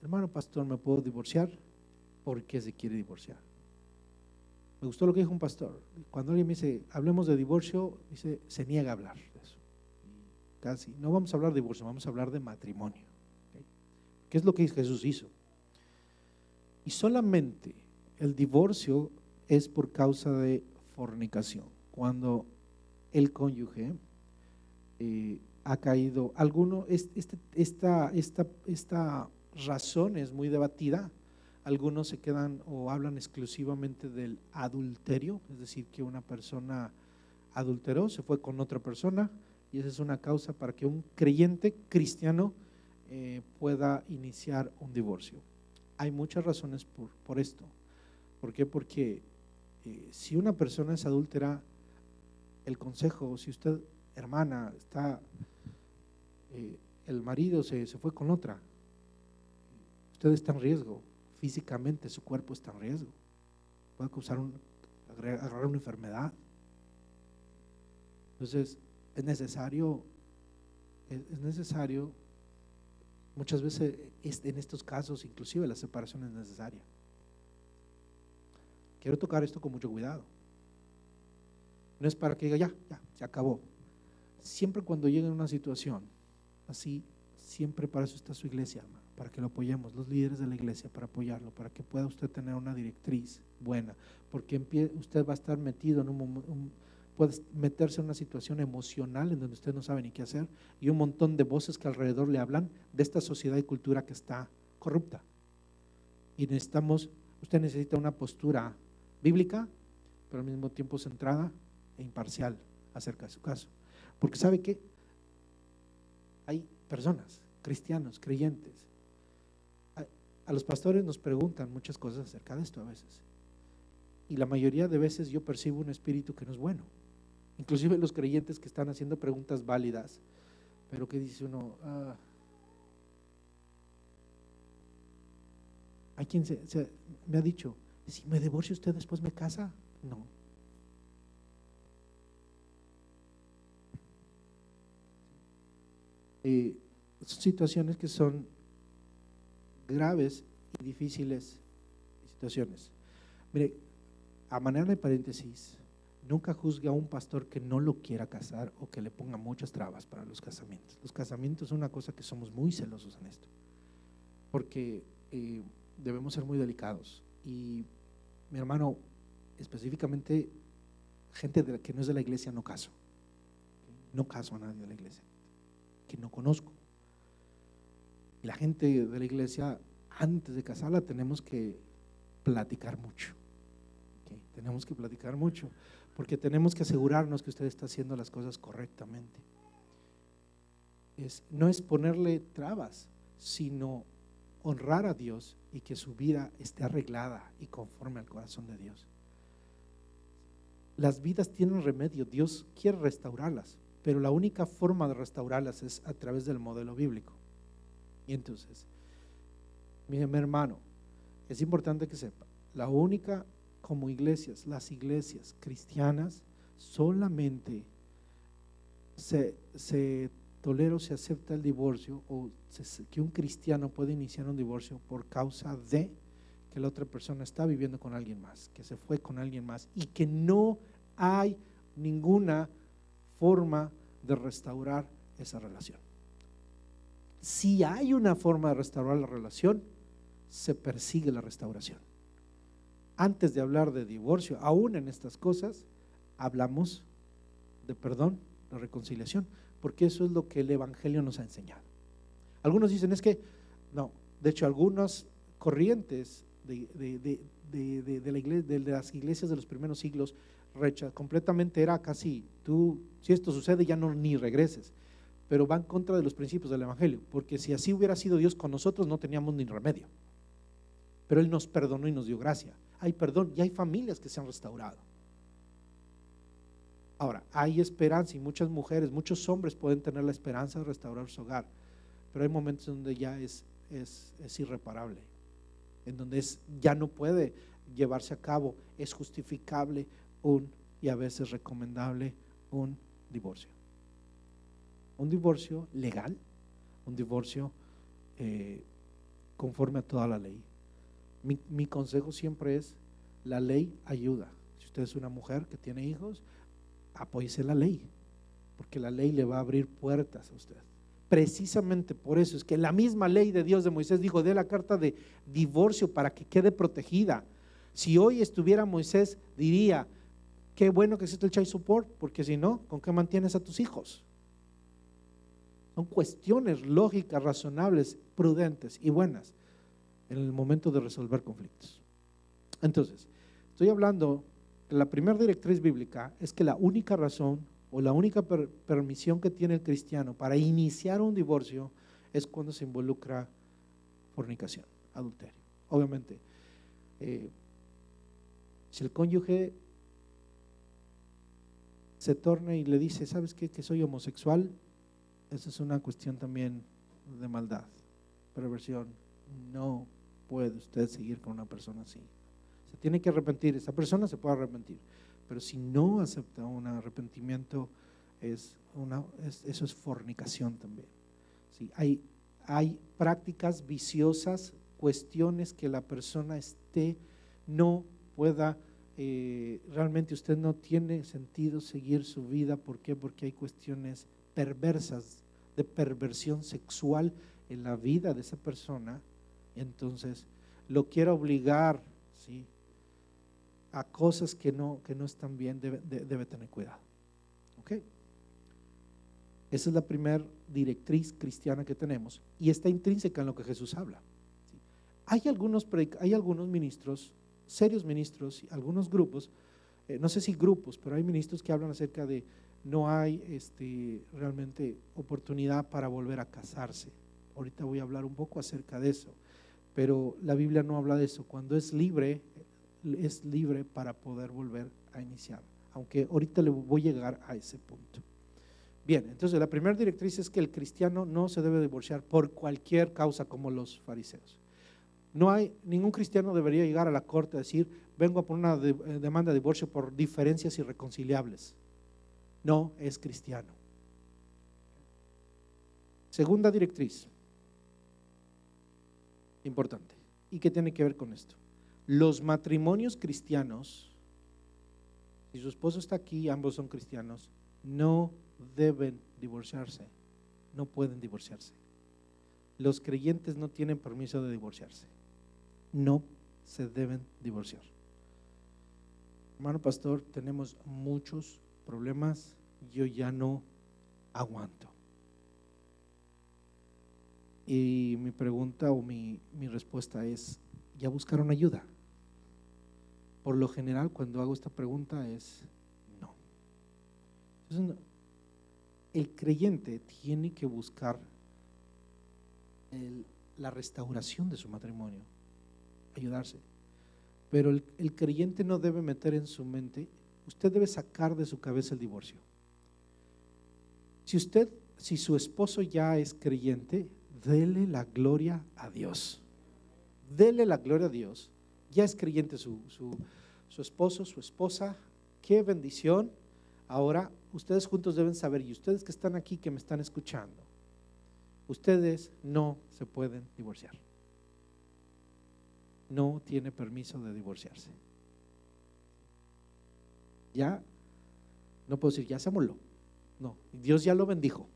hermano pastor, ¿me puedo divorciar? ¿Por qué se quiere divorciar? Me gustó lo que dijo un pastor. Cuando alguien me dice, hablemos de divorcio, dice, se niega a hablar de eso. Casi, no vamos a hablar de divorcio, vamos a hablar de matrimonio. ¿Okay? ¿Qué es lo que Jesús hizo? Y solamente el divorcio es por causa de fornicación. Cuando el cónyuge ha caído, esta razón es muy debatida. Algunos se quedan o hablan exclusivamente del adulterio, es decir, que una persona adulteró, se fue con otra persona, y esa es una causa para que un creyente cristiano pueda iniciar un divorcio. Hay muchas razones por esto. ¿Por qué? Porque si una persona es adúltera, el consejo, si usted, hermana, el marido se fue con otra, usted está en riesgo, físicamente su cuerpo está en riesgo, puede causar agarrar una enfermedad. Entonces es necesario, muchas veces en estos casos inclusive la separación es necesaria. Quiero tocar esto con mucho cuidado. No es para que diga ya, se acabó. Siempre cuando llegue a una situación así, siempre para eso está su iglesia, hermano, para que lo apoyemos, los líderes de la iglesia, para apoyarlo, para que pueda usted tener una directriz buena, porque usted va a estar metido puede meterse en una situación emocional en donde usted no sabe ni qué hacer, y un montón de voces que alrededor le hablan de esta sociedad y cultura que está corrupta. Y usted necesita una postura bíblica, pero al mismo tiempo centrada e imparcial acerca de su caso. Porque ¿sabe qué? Hay personas, cristianos, creyentes. A los pastores nos preguntan muchas cosas acerca de esto a veces. Y la mayoría de veces yo percibo un espíritu que no es bueno. Inclusive los creyentes que están haciendo preguntas válidas, pero que dice uno, hay quien me ha dicho, si me divorcio usted después me casa. No. Son situaciones que son graves y difíciles situaciones. Mire, a manera de paréntesis, nunca juzgue a un pastor que no lo quiera casar o que le ponga muchas trabas para los casamientos. Los casamientos son una cosa que somos muy celosos en esto, porque debemos ser muy delicados. Y mi hermano, específicamente gente que no es de la iglesia, no caso. No caso a nadie de la iglesia que no conozco. Y la gente de la iglesia, antes de casarla, tenemos que platicar mucho. ¿Okay? Tenemos que platicar mucho, porque tenemos que asegurarnos que usted está haciendo las cosas correctamente. No es ponerle trabas, sino honrar a Dios y que su vida esté arreglada y conforme al corazón de Dios. Las vidas tienen remedio, Dios quiere restaurarlas, pero la única forma de restaurarlas es a través del modelo bíblico. Y entonces, mi hermano, es importante que sepa, la única, como iglesias, las iglesias cristianas solamente se tolera o se acepta el divorcio, o que un cristiano puede iniciar un divorcio por causa de que la otra persona está viviendo con alguien más, que se fue con alguien más, y que no hay ninguna forma de restaurar esa relación. Si hay una forma de restaurar la relación, se persigue la restauración. Antes de hablar de divorcio, aún en estas cosas, hablamos de perdón, de reconciliación, porque eso es lo que el Evangelio nos ha enseñado. Algunos dicen, es que, no, de hecho algunas corrientes de la iglesia, de las iglesias de los primeros siglos, completamente era casi, tú, si esto sucede ya no ni regreses, pero va en contra de los principios del Evangelio, porque si así hubiera sido Dios con nosotros no teníamos ni remedio, pero Él nos perdonó y nos dio gracia. Hay perdón y hay familias que se han restaurado. Ahora, hay esperanza, y muchas mujeres, muchos hombres pueden tener la esperanza de restaurar su hogar, pero hay momentos donde ya es irreparable, en donde ya no puede llevarse a cabo, es justificable y a veces recomendable un divorcio. Un divorcio legal, un divorcio conforme a toda la ley. Mi consejo siempre es, la ley ayuda. Si usted es una mujer que tiene hijos, apóyese en la ley, porque la ley le va a abrir puertas a usted. Precisamente por eso es que la misma ley de Dios de Moisés dijo, dé la carta de divorcio para que quede protegida. Si hoy estuviera Moisés, diría, qué bueno que existe el child support, porque si no, ¿con qué mantienes a tus hijos? Son cuestiones lógicas, razonables, prudentes y buenas en el momento de resolver conflictos. Entonces, estoy hablando que la primera directriz bíblica es que la única razón o la única permisión que tiene el cristiano para iniciar un divorcio es cuando se involucra fornicación, adulterio. Obviamente, si el cónyuge se torna y le dice, ¿sabes qué? Que soy homosexual, esa es una cuestión también de maldad, perversión. No puede usted seguir con una persona así. Se tiene que arrepentir, esa persona se puede arrepentir, pero si no acepta un arrepentimiento, eso es fornicación también. Sí, hay prácticas viciosas, cuestiones que la persona no pueda, realmente usted no tiene sentido seguir su vida. ¿Por qué? Porque hay cuestiones perversas, de perversión sexual en la vida de esa persona. Entonces lo quiere obligar, ¿sí?, a cosas que no están bien, debe tener cuidado. ¿Ok? Esa es la primera directriz cristiana que tenemos y está intrínseca en lo que Jesús habla. ¿Sí? Hay algunos ministros, serios ministros, algunos grupos, no sé si grupos, pero hay ministros que hablan acerca de no hay realmente oportunidad para volver a casarse. Ahorita voy a hablar un poco acerca de eso, pero la Biblia no habla de eso. Cuando es libre para poder volver a iniciar, aunque ahorita le voy a llegar a ese punto. Bien, entonces la primera directriz es que el cristiano no se debe divorciar por cualquier causa como los fariseos. Ningún cristiano debería llegar a la corte a decir, vengo a poner una demanda de divorcio por diferencias irreconciliables. No es cristiano. Segunda directriz, importante, ¿y qué tiene que ver con esto? Los matrimonios cristianos, si su esposo está aquí, ambos son cristianos, no deben divorciarse, no pueden divorciarse. Los creyentes no tienen permiso de divorciarse. no se deben divorciar. Hermano pastor, tenemos muchos problemas, yo ya no aguanto. Y mi pregunta o mi respuesta es, ¿ya buscaron ayuda? Por lo general, cuando hago esta pregunta es no. Entonces, el creyente tiene que buscar la restauración de su matrimonio, ayudarse. Pero el creyente no debe meter en su mente, usted debe sacar de su cabeza el divorcio. Si su esposo ya es creyente, dele la gloria a Dios. Dele la gloria a Dios. Ya es creyente su esposo, su esposa. Qué bendición. Ahora ustedes juntos deben saber, y ustedes que están aquí, que me están escuchando, ustedes no se pueden divorciar. No tiene permiso de divorciarse. Ya, no puedo decir, ya se amoló. No, Dios ya lo bendijo.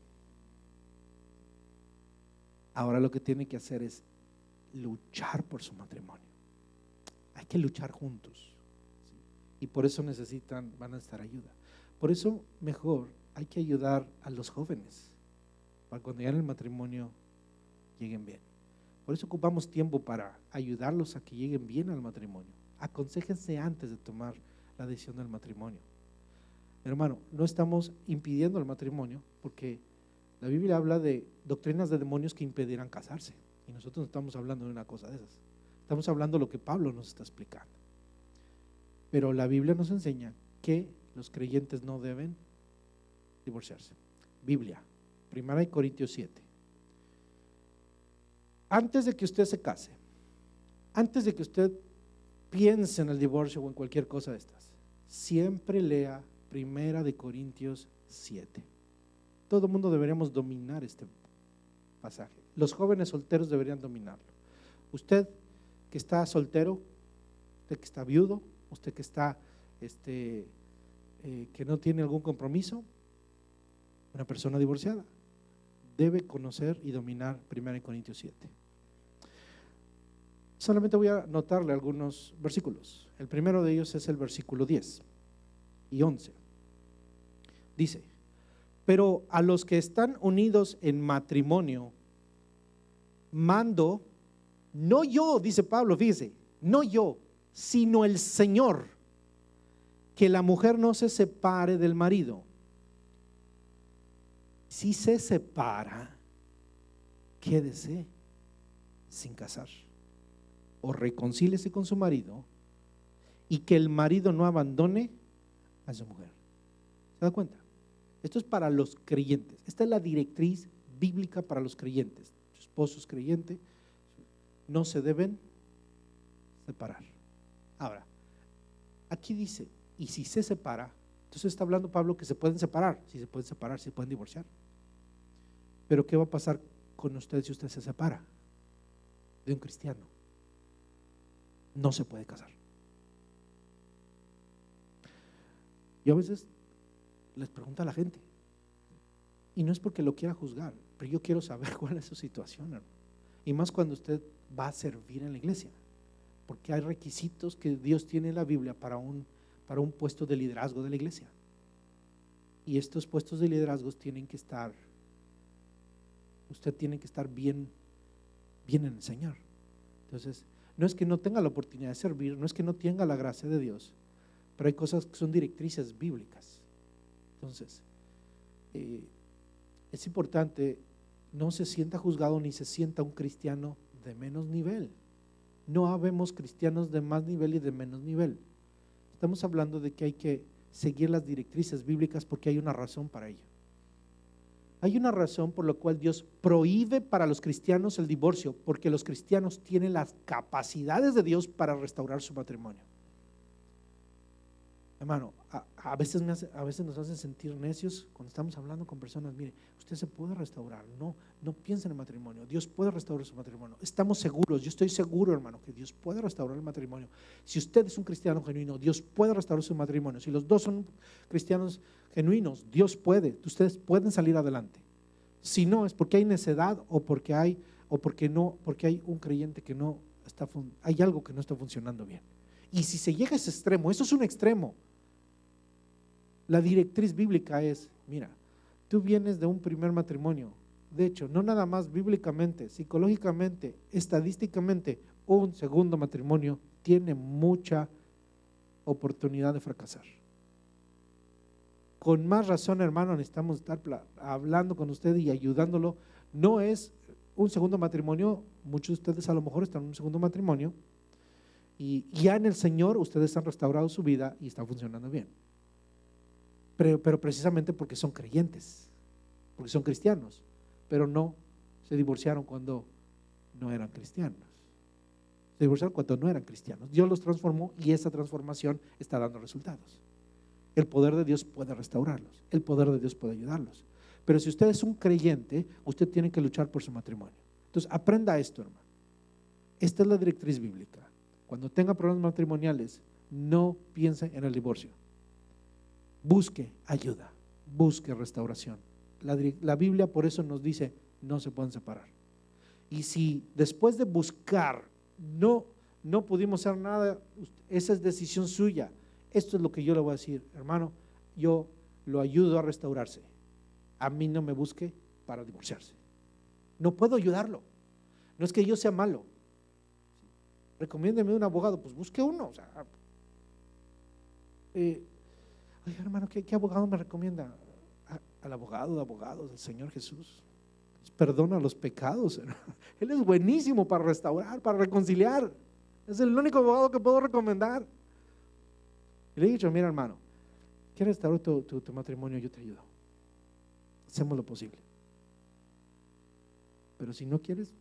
Ahora lo que tiene que hacer es luchar por su matrimonio. Hay que luchar juntos, ¿sí? Y por eso van a necesitar ayuda. Por eso mejor hay que ayudar a los jóvenes para cuando lleguen al matrimonio lleguen bien. Por eso ocupamos tiempo para ayudarlos a que lleguen bien al matrimonio. Aconséjense antes de tomar la decisión del matrimonio. Hermano, no estamos impidiendo el matrimonio porque la Biblia habla de doctrinas de demonios que impedirán casarse. Y nosotros no estamos hablando de una cosa de esas. Estamos hablando de lo que Pablo nos está explicando. Pero la Biblia nos enseña que los creyentes no deben divorciarse. Biblia, 1 Corintios 7. Antes de que usted se case, antes de que usted piense en el divorcio o en cualquier cosa de estas, siempre lea 1 Corintios 7. Todo el mundo deberíamos dominar este pasaje. Los jóvenes solteros deberían dominarlo. Usted que está soltero, usted que está viudo, usted que está que no tiene algún compromiso, una persona divorciada, debe conocer y dominar 1 Corintios 7. Solamente voy a anotarle algunos versículos. El primero de ellos es el versículo 10 y 11. Dice: pero a los que están unidos en matrimonio, mando, no yo, dice Pablo, fíjese, no yo, sino el Señor, que la mujer no se separe del marido. Si se separa, quédese sin casar o reconcíliese con su marido, y que el marido no abandone a su mujer. ¿Se da cuenta? Esto es para los creyentes. Esta es la directriz bíblica para los creyentes. Su esposo es creyente, no se deben separar. Ahora, aquí dice, y si se separa, entonces está hablando Pablo que se pueden separar. Si se pueden separar, se pueden divorciar. Pero ¿qué va a pasar con usted si usted se separa de un cristiano? No se puede casar. Yo a veces les pregunto a la gente, y no es porque lo quiera juzgar, pero yo quiero saber cuál es su situación, hermano. Y más cuando usted va a servir en la iglesia, porque hay requisitos que Dios tiene en la Biblia para un puesto de liderazgo de la iglesia. Y estos puestos de liderazgo tienen que estar, usted tiene que estar bien en el Señor. Entonces, no es que no tenga la oportunidad de servir, no es que no tenga la gracia de Dios, pero hay cosas que son directrices bíblicas. Entonces, es importante, no se sienta juzgado ni se sienta un cristiano de menos nivel. No habemos cristianos de más nivel y de menos nivel. Estamos hablando de que hay que seguir las directrices bíblicas porque hay una razón para ello. Hay una razón por la cual Dios prohíbe para los cristianos el divorcio, porque los cristianos tienen las capacidades de Dios para restaurar su matrimonio. Hermano, a veces nos hacen sentir necios cuando estamos hablando con personas. Mire, usted se puede restaurar, no piense en el matrimonio, Dios puede restaurar su matrimonio. Estamos seguros, yo estoy seguro, hermano, que Dios puede restaurar el matrimonio. Si usted es un cristiano genuino, Dios puede restaurar su matrimonio. Si los dos son cristianos genuinos, Dios puede, ustedes pueden salir adelante. Si no, es porque hay necedad o porque hay un creyente que no hay algo que no está funcionando bien. Y si se llega a ese extremo, eso es un extremo. La directriz bíblica es, mira, tú vienes de un primer matrimonio. De hecho, no nada más bíblicamente, psicológicamente, estadísticamente, un segundo matrimonio tiene mucha oportunidad de fracasar. Con más razón, hermano, necesitamos estar hablando con usted y ayudándolo. No es un segundo matrimonio, muchos de ustedes a lo mejor están en un segundo matrimonio y ya en el Señor ustedes han restaurado su vida y está funcionando bien. Pero precisamente porque son creyentes, porque son cristianos, pero no se divorciaron cuando no eran cristianos. Se divorciaron cuando no eran cristianos. Dios los transformó y esa transformación está dando resultados. El poder de Dios puede restaurarlos, el poder de Dios puede ayudarlos. Pero si usted es un creyente, usted tiene que luchar por su matrimonio. Entonces aprenda esto, hermano. Esta es la directriz bíblica. Cuando tenga problemas matrimoniales, no piense en el divorcio. Busque ayuda, busque restauración. La Biblia por eso nos dice, no se pueden separar. Y si después de buscar no pudimos hacer nada, esa es decisión suya. Esto es lo que yo le voy a decir, hermano, yo lo ayudo a restaurarse. A mí no me busque para divorciarse. No puedo ayudarlo. No es que yo sea malo. Recomiéndeme un abogado, pues busque uno. O sea, oye, hermano, ¿qué abogado me recomienda? Al abogado de abogados, el Señor Jesús. Perdona los pecados. Él es buenísimo para restaurar, para reconciliar. Es el único abogado que puedo recomendar. Y le he dicho, mira, hermano, ¿quieres restaurar tu matrimonio? Yo te ayudo. Hacemos lo posible. Pero si no quieres,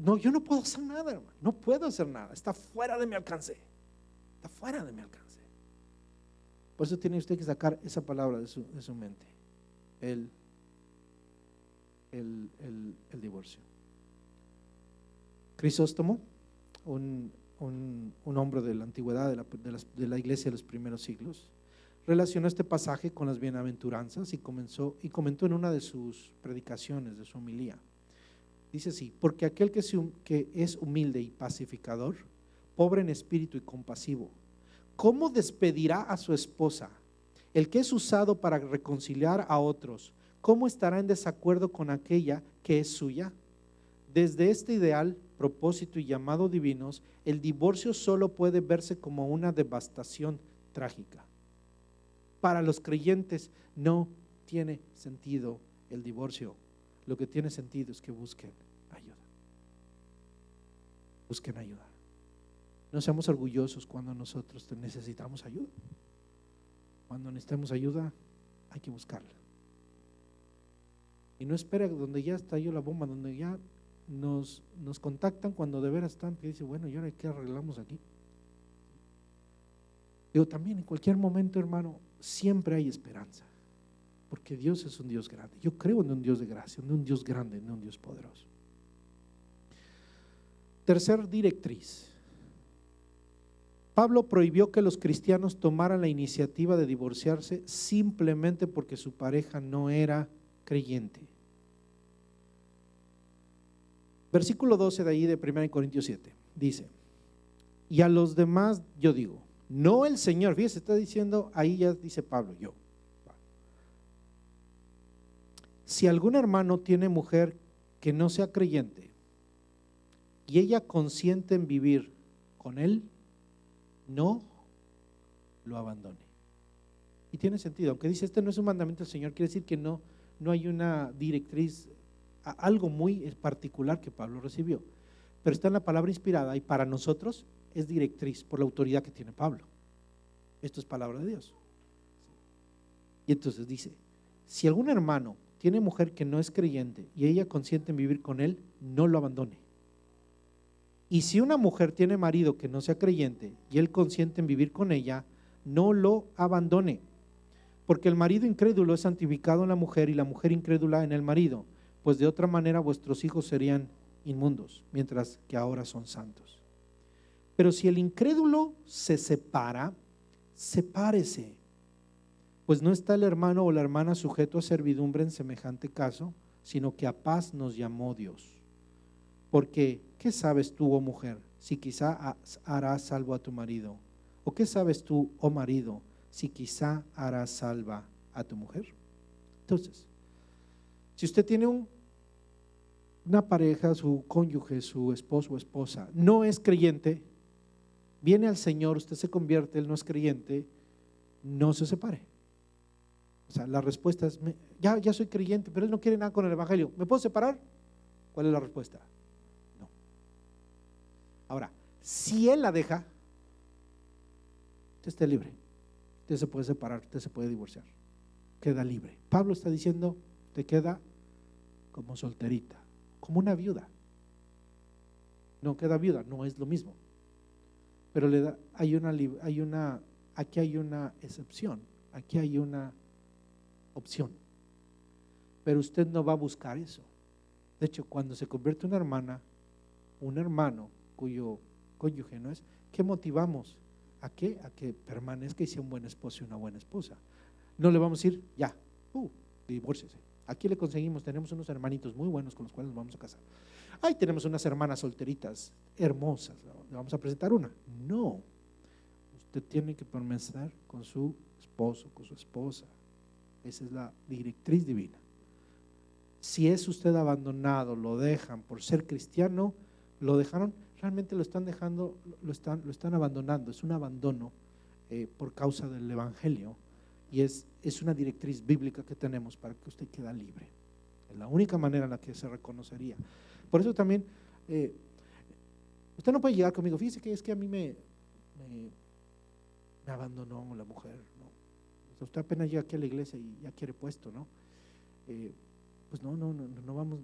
no, yo no puedo hacer nada, hermano. No puedo hacer nada. Está fuera de mi alcance. Está fuera de mi alcance. Por eso tiene usted que sacar esa palabra de su mente. El divorcio. Crisóstomo, un hombre de la antigüedad, de la iglesia de los primeros siglos, relacionó este pasaje con las bienaventuranzas y comentó en una de sus predicaciones, de su homilía. Dice así: porque aquel que es humilde y pacificador, pobre en espíritu y compasivo, ¿cómo despedirá a su esposa? El que es usado para reconciliar a otros, ¿cómo estará en desacuerdo con aquella que es suya? Desde este ideal, propósito y llamado divinos, el divorcio solo puede verse como una devastación trágica. Para los creyentes no tiene sentido el divorcio. Lo que tiene sentido es que busquen ayuda. Busquen ayuda. No seamos orgullosos cuando nosotros necesitamos ayuda. Cuando necesitamos ayuda, hay que buscarla. Y no espera donde ya estalló la bomba, donde ya nos contactan cuando de veras están, que dice, bueno, ¿y ahora qué arreglamos aquí? Digo, también en cualquier momento, hermano, siempre hay esperanza, porque Dios es un Dios grande. Yo creo en un Dios de gracia, en un Dios grande, en un Dios poderoso. Tercer directriz. Pablo prohibió que los cristianos tomaran la iniciativa de divorciarse simplemente porque su pareja no era creyente. Versículo 12 de ahí de 1 Corintios 7 dice: y a los demás yo digo, no el Señor. Fíjese, está diciendo, ahí ya dice Pablo, yo. Si algún hermano tiene mujer que no sea creyente y ella consiente en vivir con él, no lo abandone. Y tiene sentido, aunque dice este no es un mandamiento del Señor, quiere decir que no hay una directriz, algo muy particular que Pablo recibió, pero está en la palabra inspirada y para nosotros es directriz por la autoridad que tiene Pablo. Esto es palabra de Dios. Y entonces dice, si algún hermano tiene mujer que no es creyente y ella consiente en vivir con él, no lo abandone. Y si una mujer tiene marido que no sea creyente y él consiente en vivir con ella, no lo abandone, porque el marido incrédulo es santificado en la mujer y la mujer incrédula en el marido, pues de otra manera vuestros hijos serían inmundos, mientras que ahora son santos. Pero si el incrédulo se separa, sepárese, pues no está el hermano o la hermana sujeto a servidumbre en semejante caso, sino que a paz nos llamó Dios. Porque, ¿qué sabes tú, oh mujer, si quizá harás salvo a tu marido? ¿O qué sabes tú, oh marido, si quizá harás salva a tu mujer? Entonces, si usted tiene una pareja, su cónyuge, su esposo o esposa, no es creyente, viene al Señor, usted se convierte, él no es creyente, no se separe. O sea, la respuesta es, ya soy creyente, pero él no quiere nada con el evangelio. ¿Me puedo separar? ¿Cuál es la respuesta? No. Ahora, si él la deja, usted está libre. Usted se puede separar, usted se puede divorciar. Queda libre. Pablo está diciendo, te queda como solterita, como una viuda. No queda viuda, no es lo mismo. Pero aquí hay una excepción, aquí hay una opción. Pero usted no va a buscar eso. De hecho, cuando se convierte una hermana, un hermano cuyo cónyuge no es, ¿qué motivamos? ¿A qué? A que permanezca y sea un buen esposo y una buena esposa. No le vamos a decir, ya, divórciese. Aquí le conseguimos, tenemos unos hermanitos muy buenos con los cuales nos vamos a casar. Ahí tenemos unas hermanas solteritas, hermosas, le vamos a presentar una. No, usted tiene que permanecer con su esposo, con su esposa. Esa es la directriz divina. Si es usted abandonado, lo dejan por ser cristiano, lo dejaron, realmente lo están dejando, lo están abandonando, es un abandono por causa del evangelio, y es una directriz bíblica que tenemos para que usted quede libre. Es la única manera en la que se reconocería. Por eso también, usted no puede llegar conmigo, fíjese que es que a mí me abandonó la mujer, ¿no? O sea, usted apenas llega aquí a la iglesia y ya quiere puesto, ¿no? Pues no vamos,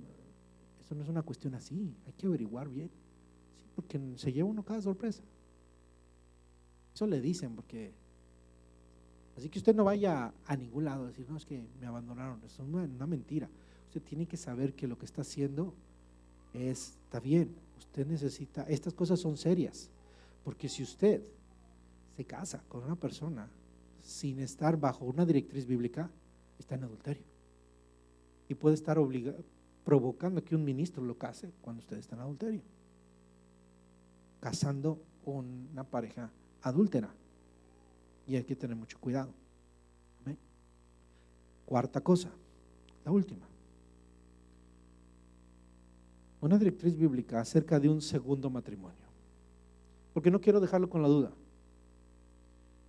eso no es una cuestión así, hay que averiguar bien, sí, porque se lleva uno cada sorpresa. Eso le dicen, porque así que usted no vaya a ningún lado a decir, no, es que me abandonaron, eso es una mentira. Usted tiene que saber que lo que está haciendo está bien. Usted necesita, estas cosas son serias, porque si usted se casa con una persona sin estar bajo una directriz bíblica, está en adulterio. Y puede estar provocando que un ministro lo case cuando usted está en adulterio, casando una pareja adúltera. Y hay que tener mucho cuidado. ¿Amén? Cuarta cosa, la última. Una directriz bíblica acerca de un segundo matrimonio. Porque no quiero dejarlo con la duda.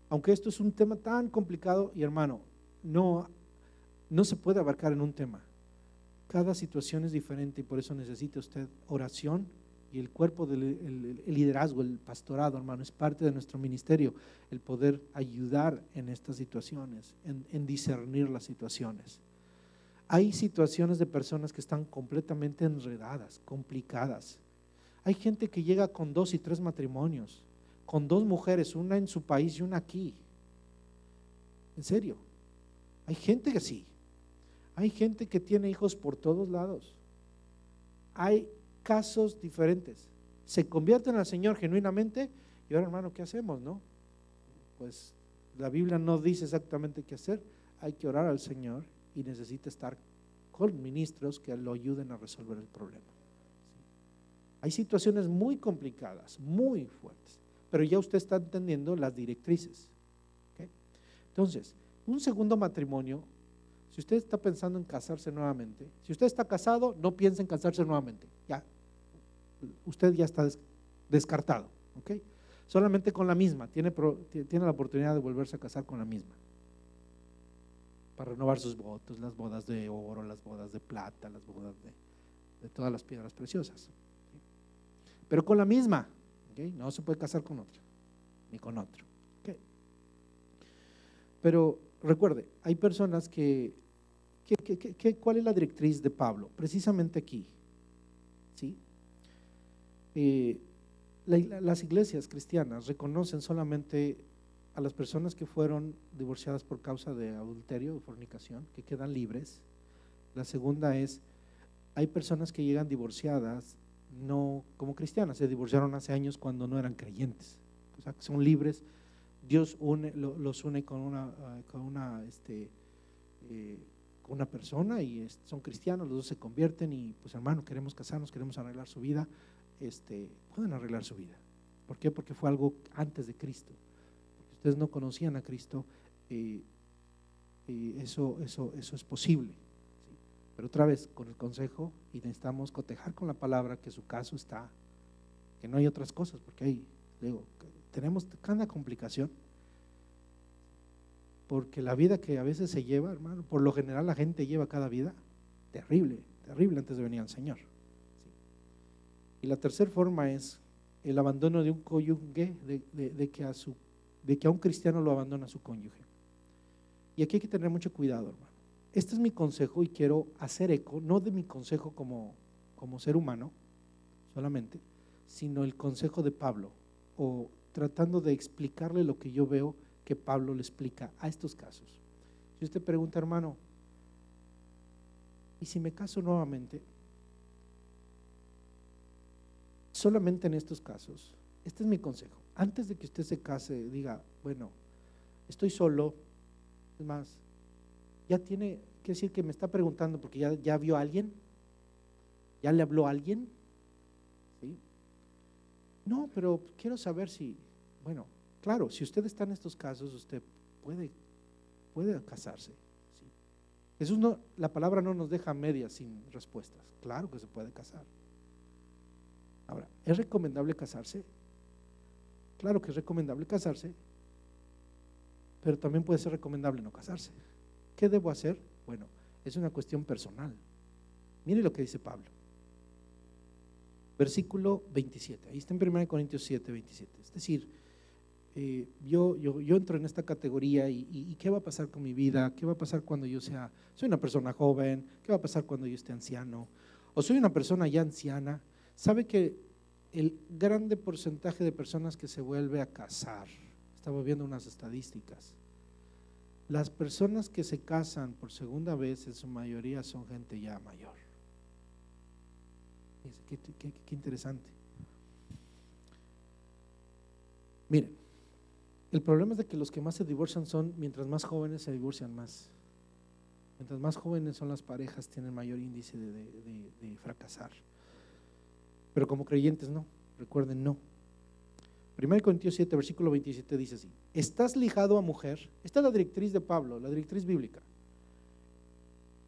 Aunque esto es un tema tan complicado, y hermano, no se puede abarcar en un tema. Cada situación es diferente y por eso necesita usted oración, y el cuerpo del liderazgo, el pastorado, hermano, es parte de nuestro ministerio, el poder ayudar en estas situaciones, en discernir las situaciones. Hay situaciones de personas que están completamente enredadas, complicadas. Hay gente que llega con 2 y 3 matrimonios, con 2 mujeres, una en su país y una aquí. En serio, hay gente que sí. Hay gente que tiene hijos por todos lados. Hay casos diferentes. Se convierten al Señor genuinamente y ahora, hermano, ¿qué hacemos, no? Pues la Biblia no dice exactamente qué hacer. Hay que orar al Señor y necesita estar con ministros que lo ayuden a resolver el problema. ¿Sí? Hay situaciones muy complicadas, muy fuertes, pero ya usted está entendiendo las directrices. ¿Okay? Entonces, un segundo matrimonio, si usted está pensando en casarse nuevamente, si usted está casado, no piense en casarse nuevamente, ya, usted ya está descartado, ¿ok? Solamente con la misma, tiene la oportunidad de volverse a casar con la misma, para renovar sus votos, las bodas de oro, las bodas de plata, las bodas de todas las piedras preciosas, ¿sí? Pero con la misma, ¿okay? No se puede casar con otra, ni con otro, ¿okay? Pero recuerde, hay personas ¿cuál es la directriz de Pablo? Precisamente aquí, ¿sí? Las iglesias cristianas reconocen solamente a las personas que fueron divorciadas por causa de adulterio o fornicación, que quedan libres. La segunda es, hay personas que llegan divorciadas no como cristianas, se divorciaron hace años cuando no eran creyentes, o sea que son libres. Dios los une con con una persona y son cristianos, los dos se convierten y pues hermano, queremos casarnos, queremos arreglar su vida, pueden arreglar su vida. ¿Por qué? Porque fue algo antes de Cristo. Porque ustedes no conocían a Cristo, eso es posible. ¿Sí? Pero otra vez, con el consejo, y necesitamos cotejar con la palabra que su caso está, que no hay otras cosas, porque hay, digo, tenemos cada complicación. Porque la vida que a veces se lleva, hermano, por lo general la gente lleva cada vida terrible, terrible antes de venir al Señor. ¿Sí? Y la tercera forma es el abandono de un cónyuge, de que a un cristiano lo abandona su cónyuge. Y aquí hay que tener mucho cuidado, hermano. Este es mi consejo y quiero hacer eco, no de mi consejo como ser humano solamente, sino el consejo de Pablo, o tratando de explicarle lo que yo veo que Pablo le explica a estos casos. Si usted pregunta, hermano, ¿y si me caso nuevamente? Solamente en estos casos, este es mi consejo. Antes de que usted se case, diga, bueno, estoy solo, es más, ya tiene que decir que me está preguntando porque ya vio a alguien, ya le habló a alguien, ¿sí? No, pero quiero saber si, bueno, claro, si usted está en estos casos, usted puede casarse. ¿Sí? Jesús no, la palabra no nos deja medias sin respuestas. Claro que se puede casar. Ahora, ¿es recomendable casarse? Claro que es recomendable casarse, pero también puede ser recomendable no casarse. ¿Qué debo hacer? Bueno, es una cuestión personal. Mire lo que dice Pablo. Versículo 27. Ahí está en 1 Corintios 7, 27. Es decir, yo entro en esta categoría y ¿qué va a pasar con mi vida? ¿Qué va a pasar cuando soy una persona joven? ¿Qué va a pasar cuando yo esté anciano? ¿O soy una persona ya anciana? ¿Sabe que el grande porcentaje de personas que se vuelve a casar, estaba viendo unas estadísticas, las personas que se casan por segunda vez en su mayoría son gente ya mayor? Qué interesante. Miren, el problema es de que los que más se divorcian son, mientras más jóvenes se divorcian más. Mientras más jóvenes son las parejas, tienen mayor índice de fracasar. Pero como creyentes no, recuerden, no. 1 Corintios 7, versículo 27 dice así: estás ligado a mujer. Esta es la directriz de Pablo, la directriz bíblica.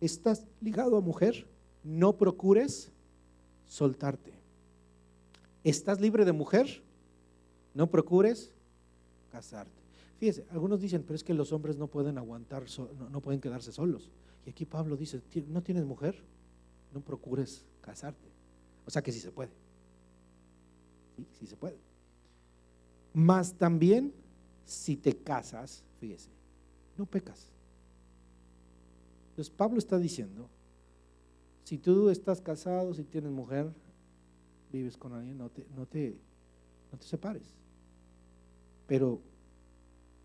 Estás ligado a mujer, no procures soltarte. Estás libre de mujer, no procures casarte. Fíjese, algunos dicen, pero es que los hombres no pueden aguantar, no pueden quedarse solos. Y aquí Pablo dice, ¿no tienes mujer? No procures casarte. O sea que sí se puede. Sí se puede. Mas también, si te casas, fíjese, no pecas. Entonces Pablo está diciendo, si tú estás casado, si tienes mujer, vives con alguien, no te separes. Pero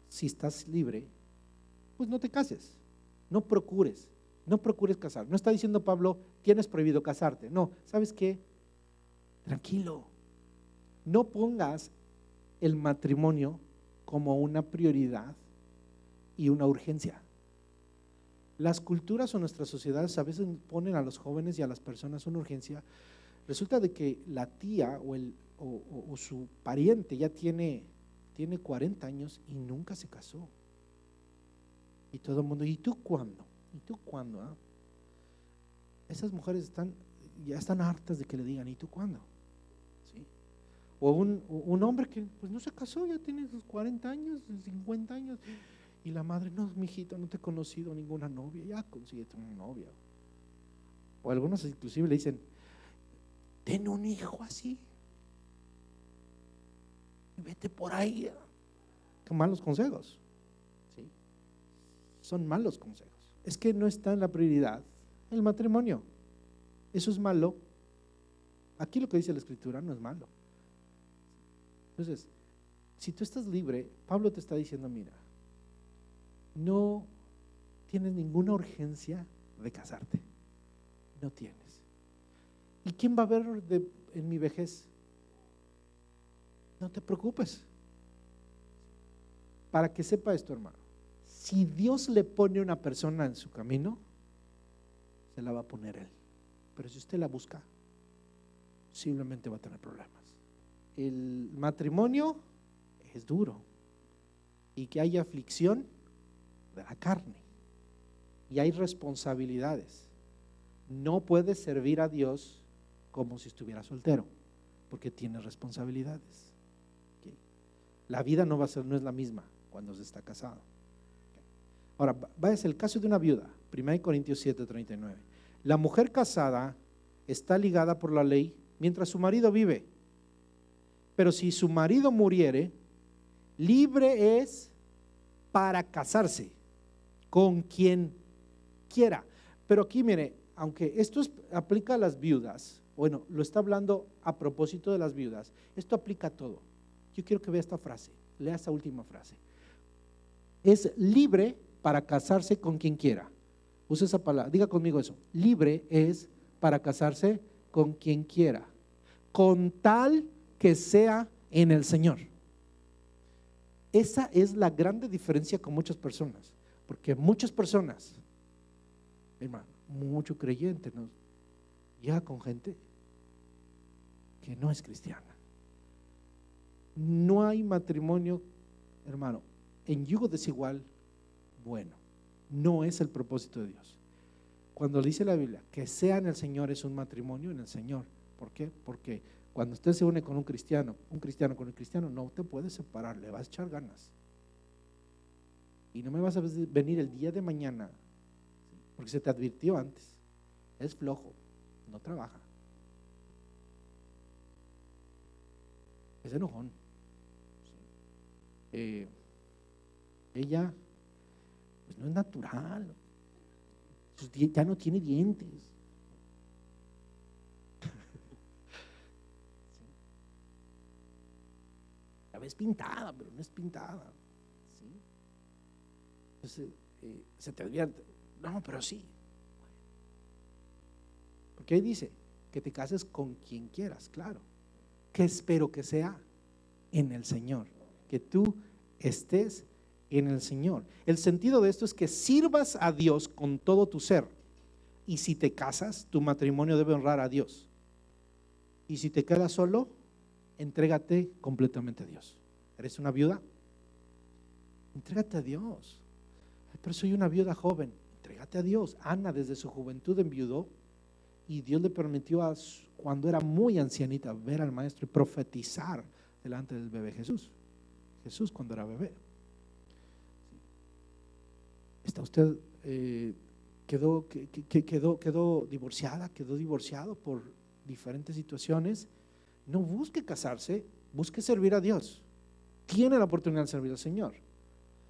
si estás libre, pues no te cases, no procures casar. No está diciendo Pablo, tienes prohibido casarte. No, ¿sabes qué? Tranquilo, no pongas el matrimonio como una prioridad y una urgencia. Las culturas o nuestras sociedades a veces ponen a los jóvenes y a las personas una urgencia. Resulta de que la tía o su pariente ya tiene 40 años y nunca se casó. Y todo el mundo, ¿y tú cuándo? ¿Y tú cuándo? ¿Ah? Esas mujeres ya están hartas de que le digan, ¿y tú cuándo? ¿Sí? O un hombre que pues no se casó, ya tiene sus 40 años, 50 años. Y la madre, no, mijito, no te he conocido ninguna novia, ya consíguete una novia. O algunos inclusive le dicen, ten un hijo así, vete por ahí. Qué malos consejos. ¿Sí? Son malos consejos. Es que no está en la prioridad el matrimonio. Eso es malo. Aquí lo que dice la Escritura no es malo. Entonces, si tú estás libre, Pablo te está diciendo, mira, no tienes ninguna urgencia de casarte. No tienes. ¿Y quién va a ver en mi vejez? No te preocupes. Para que sepa esto, hermano, si Dios le pone una persona en su camino, se la va a poner Él. Pero si usted la busca, posiblemente va a tener problemas. El matrimonio es duro y que hay aflicción de la carne y hay responsabilidades. No puedes servir a Dios como si estuviera soltero, porque tienes responsabilidades. ¿Okay? La vida no es la misma cuando se está casado. ¿Okay? Ahora, váyase el caso de una viuda, 1 Corintios 7:39. La mujer casada está ligada por la ley mientras su marido vive, pero si su marido muriere, libre es para casarse con quien quiera. Pero aquí mire, aunque esto aplica a las viudas, bueno, lo está hablando a propósito de las viudas, esto aplica a todo. Yo quiero que vea esta frase, lea esta última frase. Es libre para casarse con quien quiera. Use esa palabra, diga conmigo eso. Libre es para casarse con quien quiera, con tal que sea en el Señor. Esa es la grande diferencia con muchas personas, porque muchas personas, hermano, mucho creyente, ¿no? Llega con gente que no es cristiana. No hay matrimonio, hermano, en yugo desigual bueno. No es el propósito de Dios. Cuando dice la Biblia que sea en el Señor, es un matrimonio en el Señor. ¿Por qué? Porque cuando usted se une con un cristiano con un cristiano, no te puedes separar, le vas a echar ganas. Y no me vas a venir el día de mañana, porque se te advirtió antes, es flojo, no trabaja, es enojón. Ella pues no es natural, ya no tiene dientes. La ves pintada, pero no es pintada. ¿Sí? Entonces se te advierte, no, pero sí. Porque ahí dice que te cases con quien quieras, claro. Que espero que sea en el Señor, que tú estés en el Señor. El sentido de esto es que sirvas a Dios con todo tu ser. Y si te casas, tu matrimonio debe honrar a Dios. Y si te quedas solo, entrégate completamente a Dios. ¿Eres una viuda? Entrégate a Dios. Pero soy una viuda joven. Entrégate a Dios. Ana desde su juventud enviudó y Dios le permitió cuando era muy ancianita ver al maestro y profetizar delante del bebé Jesús. Jesús cuando era bebé. ¿Está usted quedó divorciada, quedó divorciado por diferentes situaciones? No busque casarse, busque servir a Dios. Tiene la oportunidad de servir al Señor.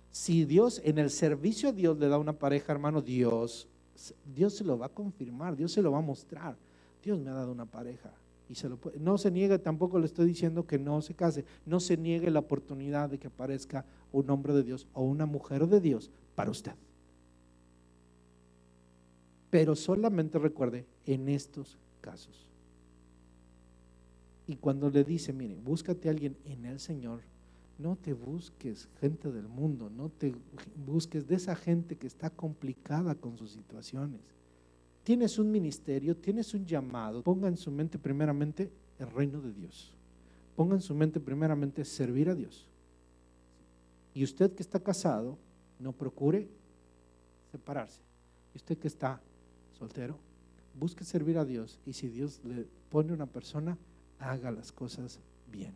Si Dios en el servicio a Dios le da una pareja, hermano, Dios se lo va a confirmar, Dios se lo va a mostrar. Dios me ha dado una pareja y no se niegue, tampoco le estoy diciendo que no se case, no se niegue la oportunidad de que aparezca un hombre de Dios o una mujer de Dios para usted. Pero solamente recuerde en estos casos. Y cuando le dice, mire, búscate a alguien en el Señor, no te busques gente del mundo, no te busques de esa gente que está complicada con sus situaciones. Tienes un ministerio, tienes un llamado, ponga en su mente primeramente el reino de Dios. Ponga en su mente primeramente servir a Dios. Y usted que está casado, no procure separarse. Y usted que está soltero, busque servir a Dios, y si Dios le pone una persona, haga las cosas bien.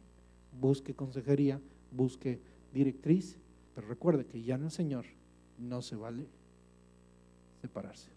Busque consejería, busque directriz, pero recuerde que ya en el Señor no se vale separarse.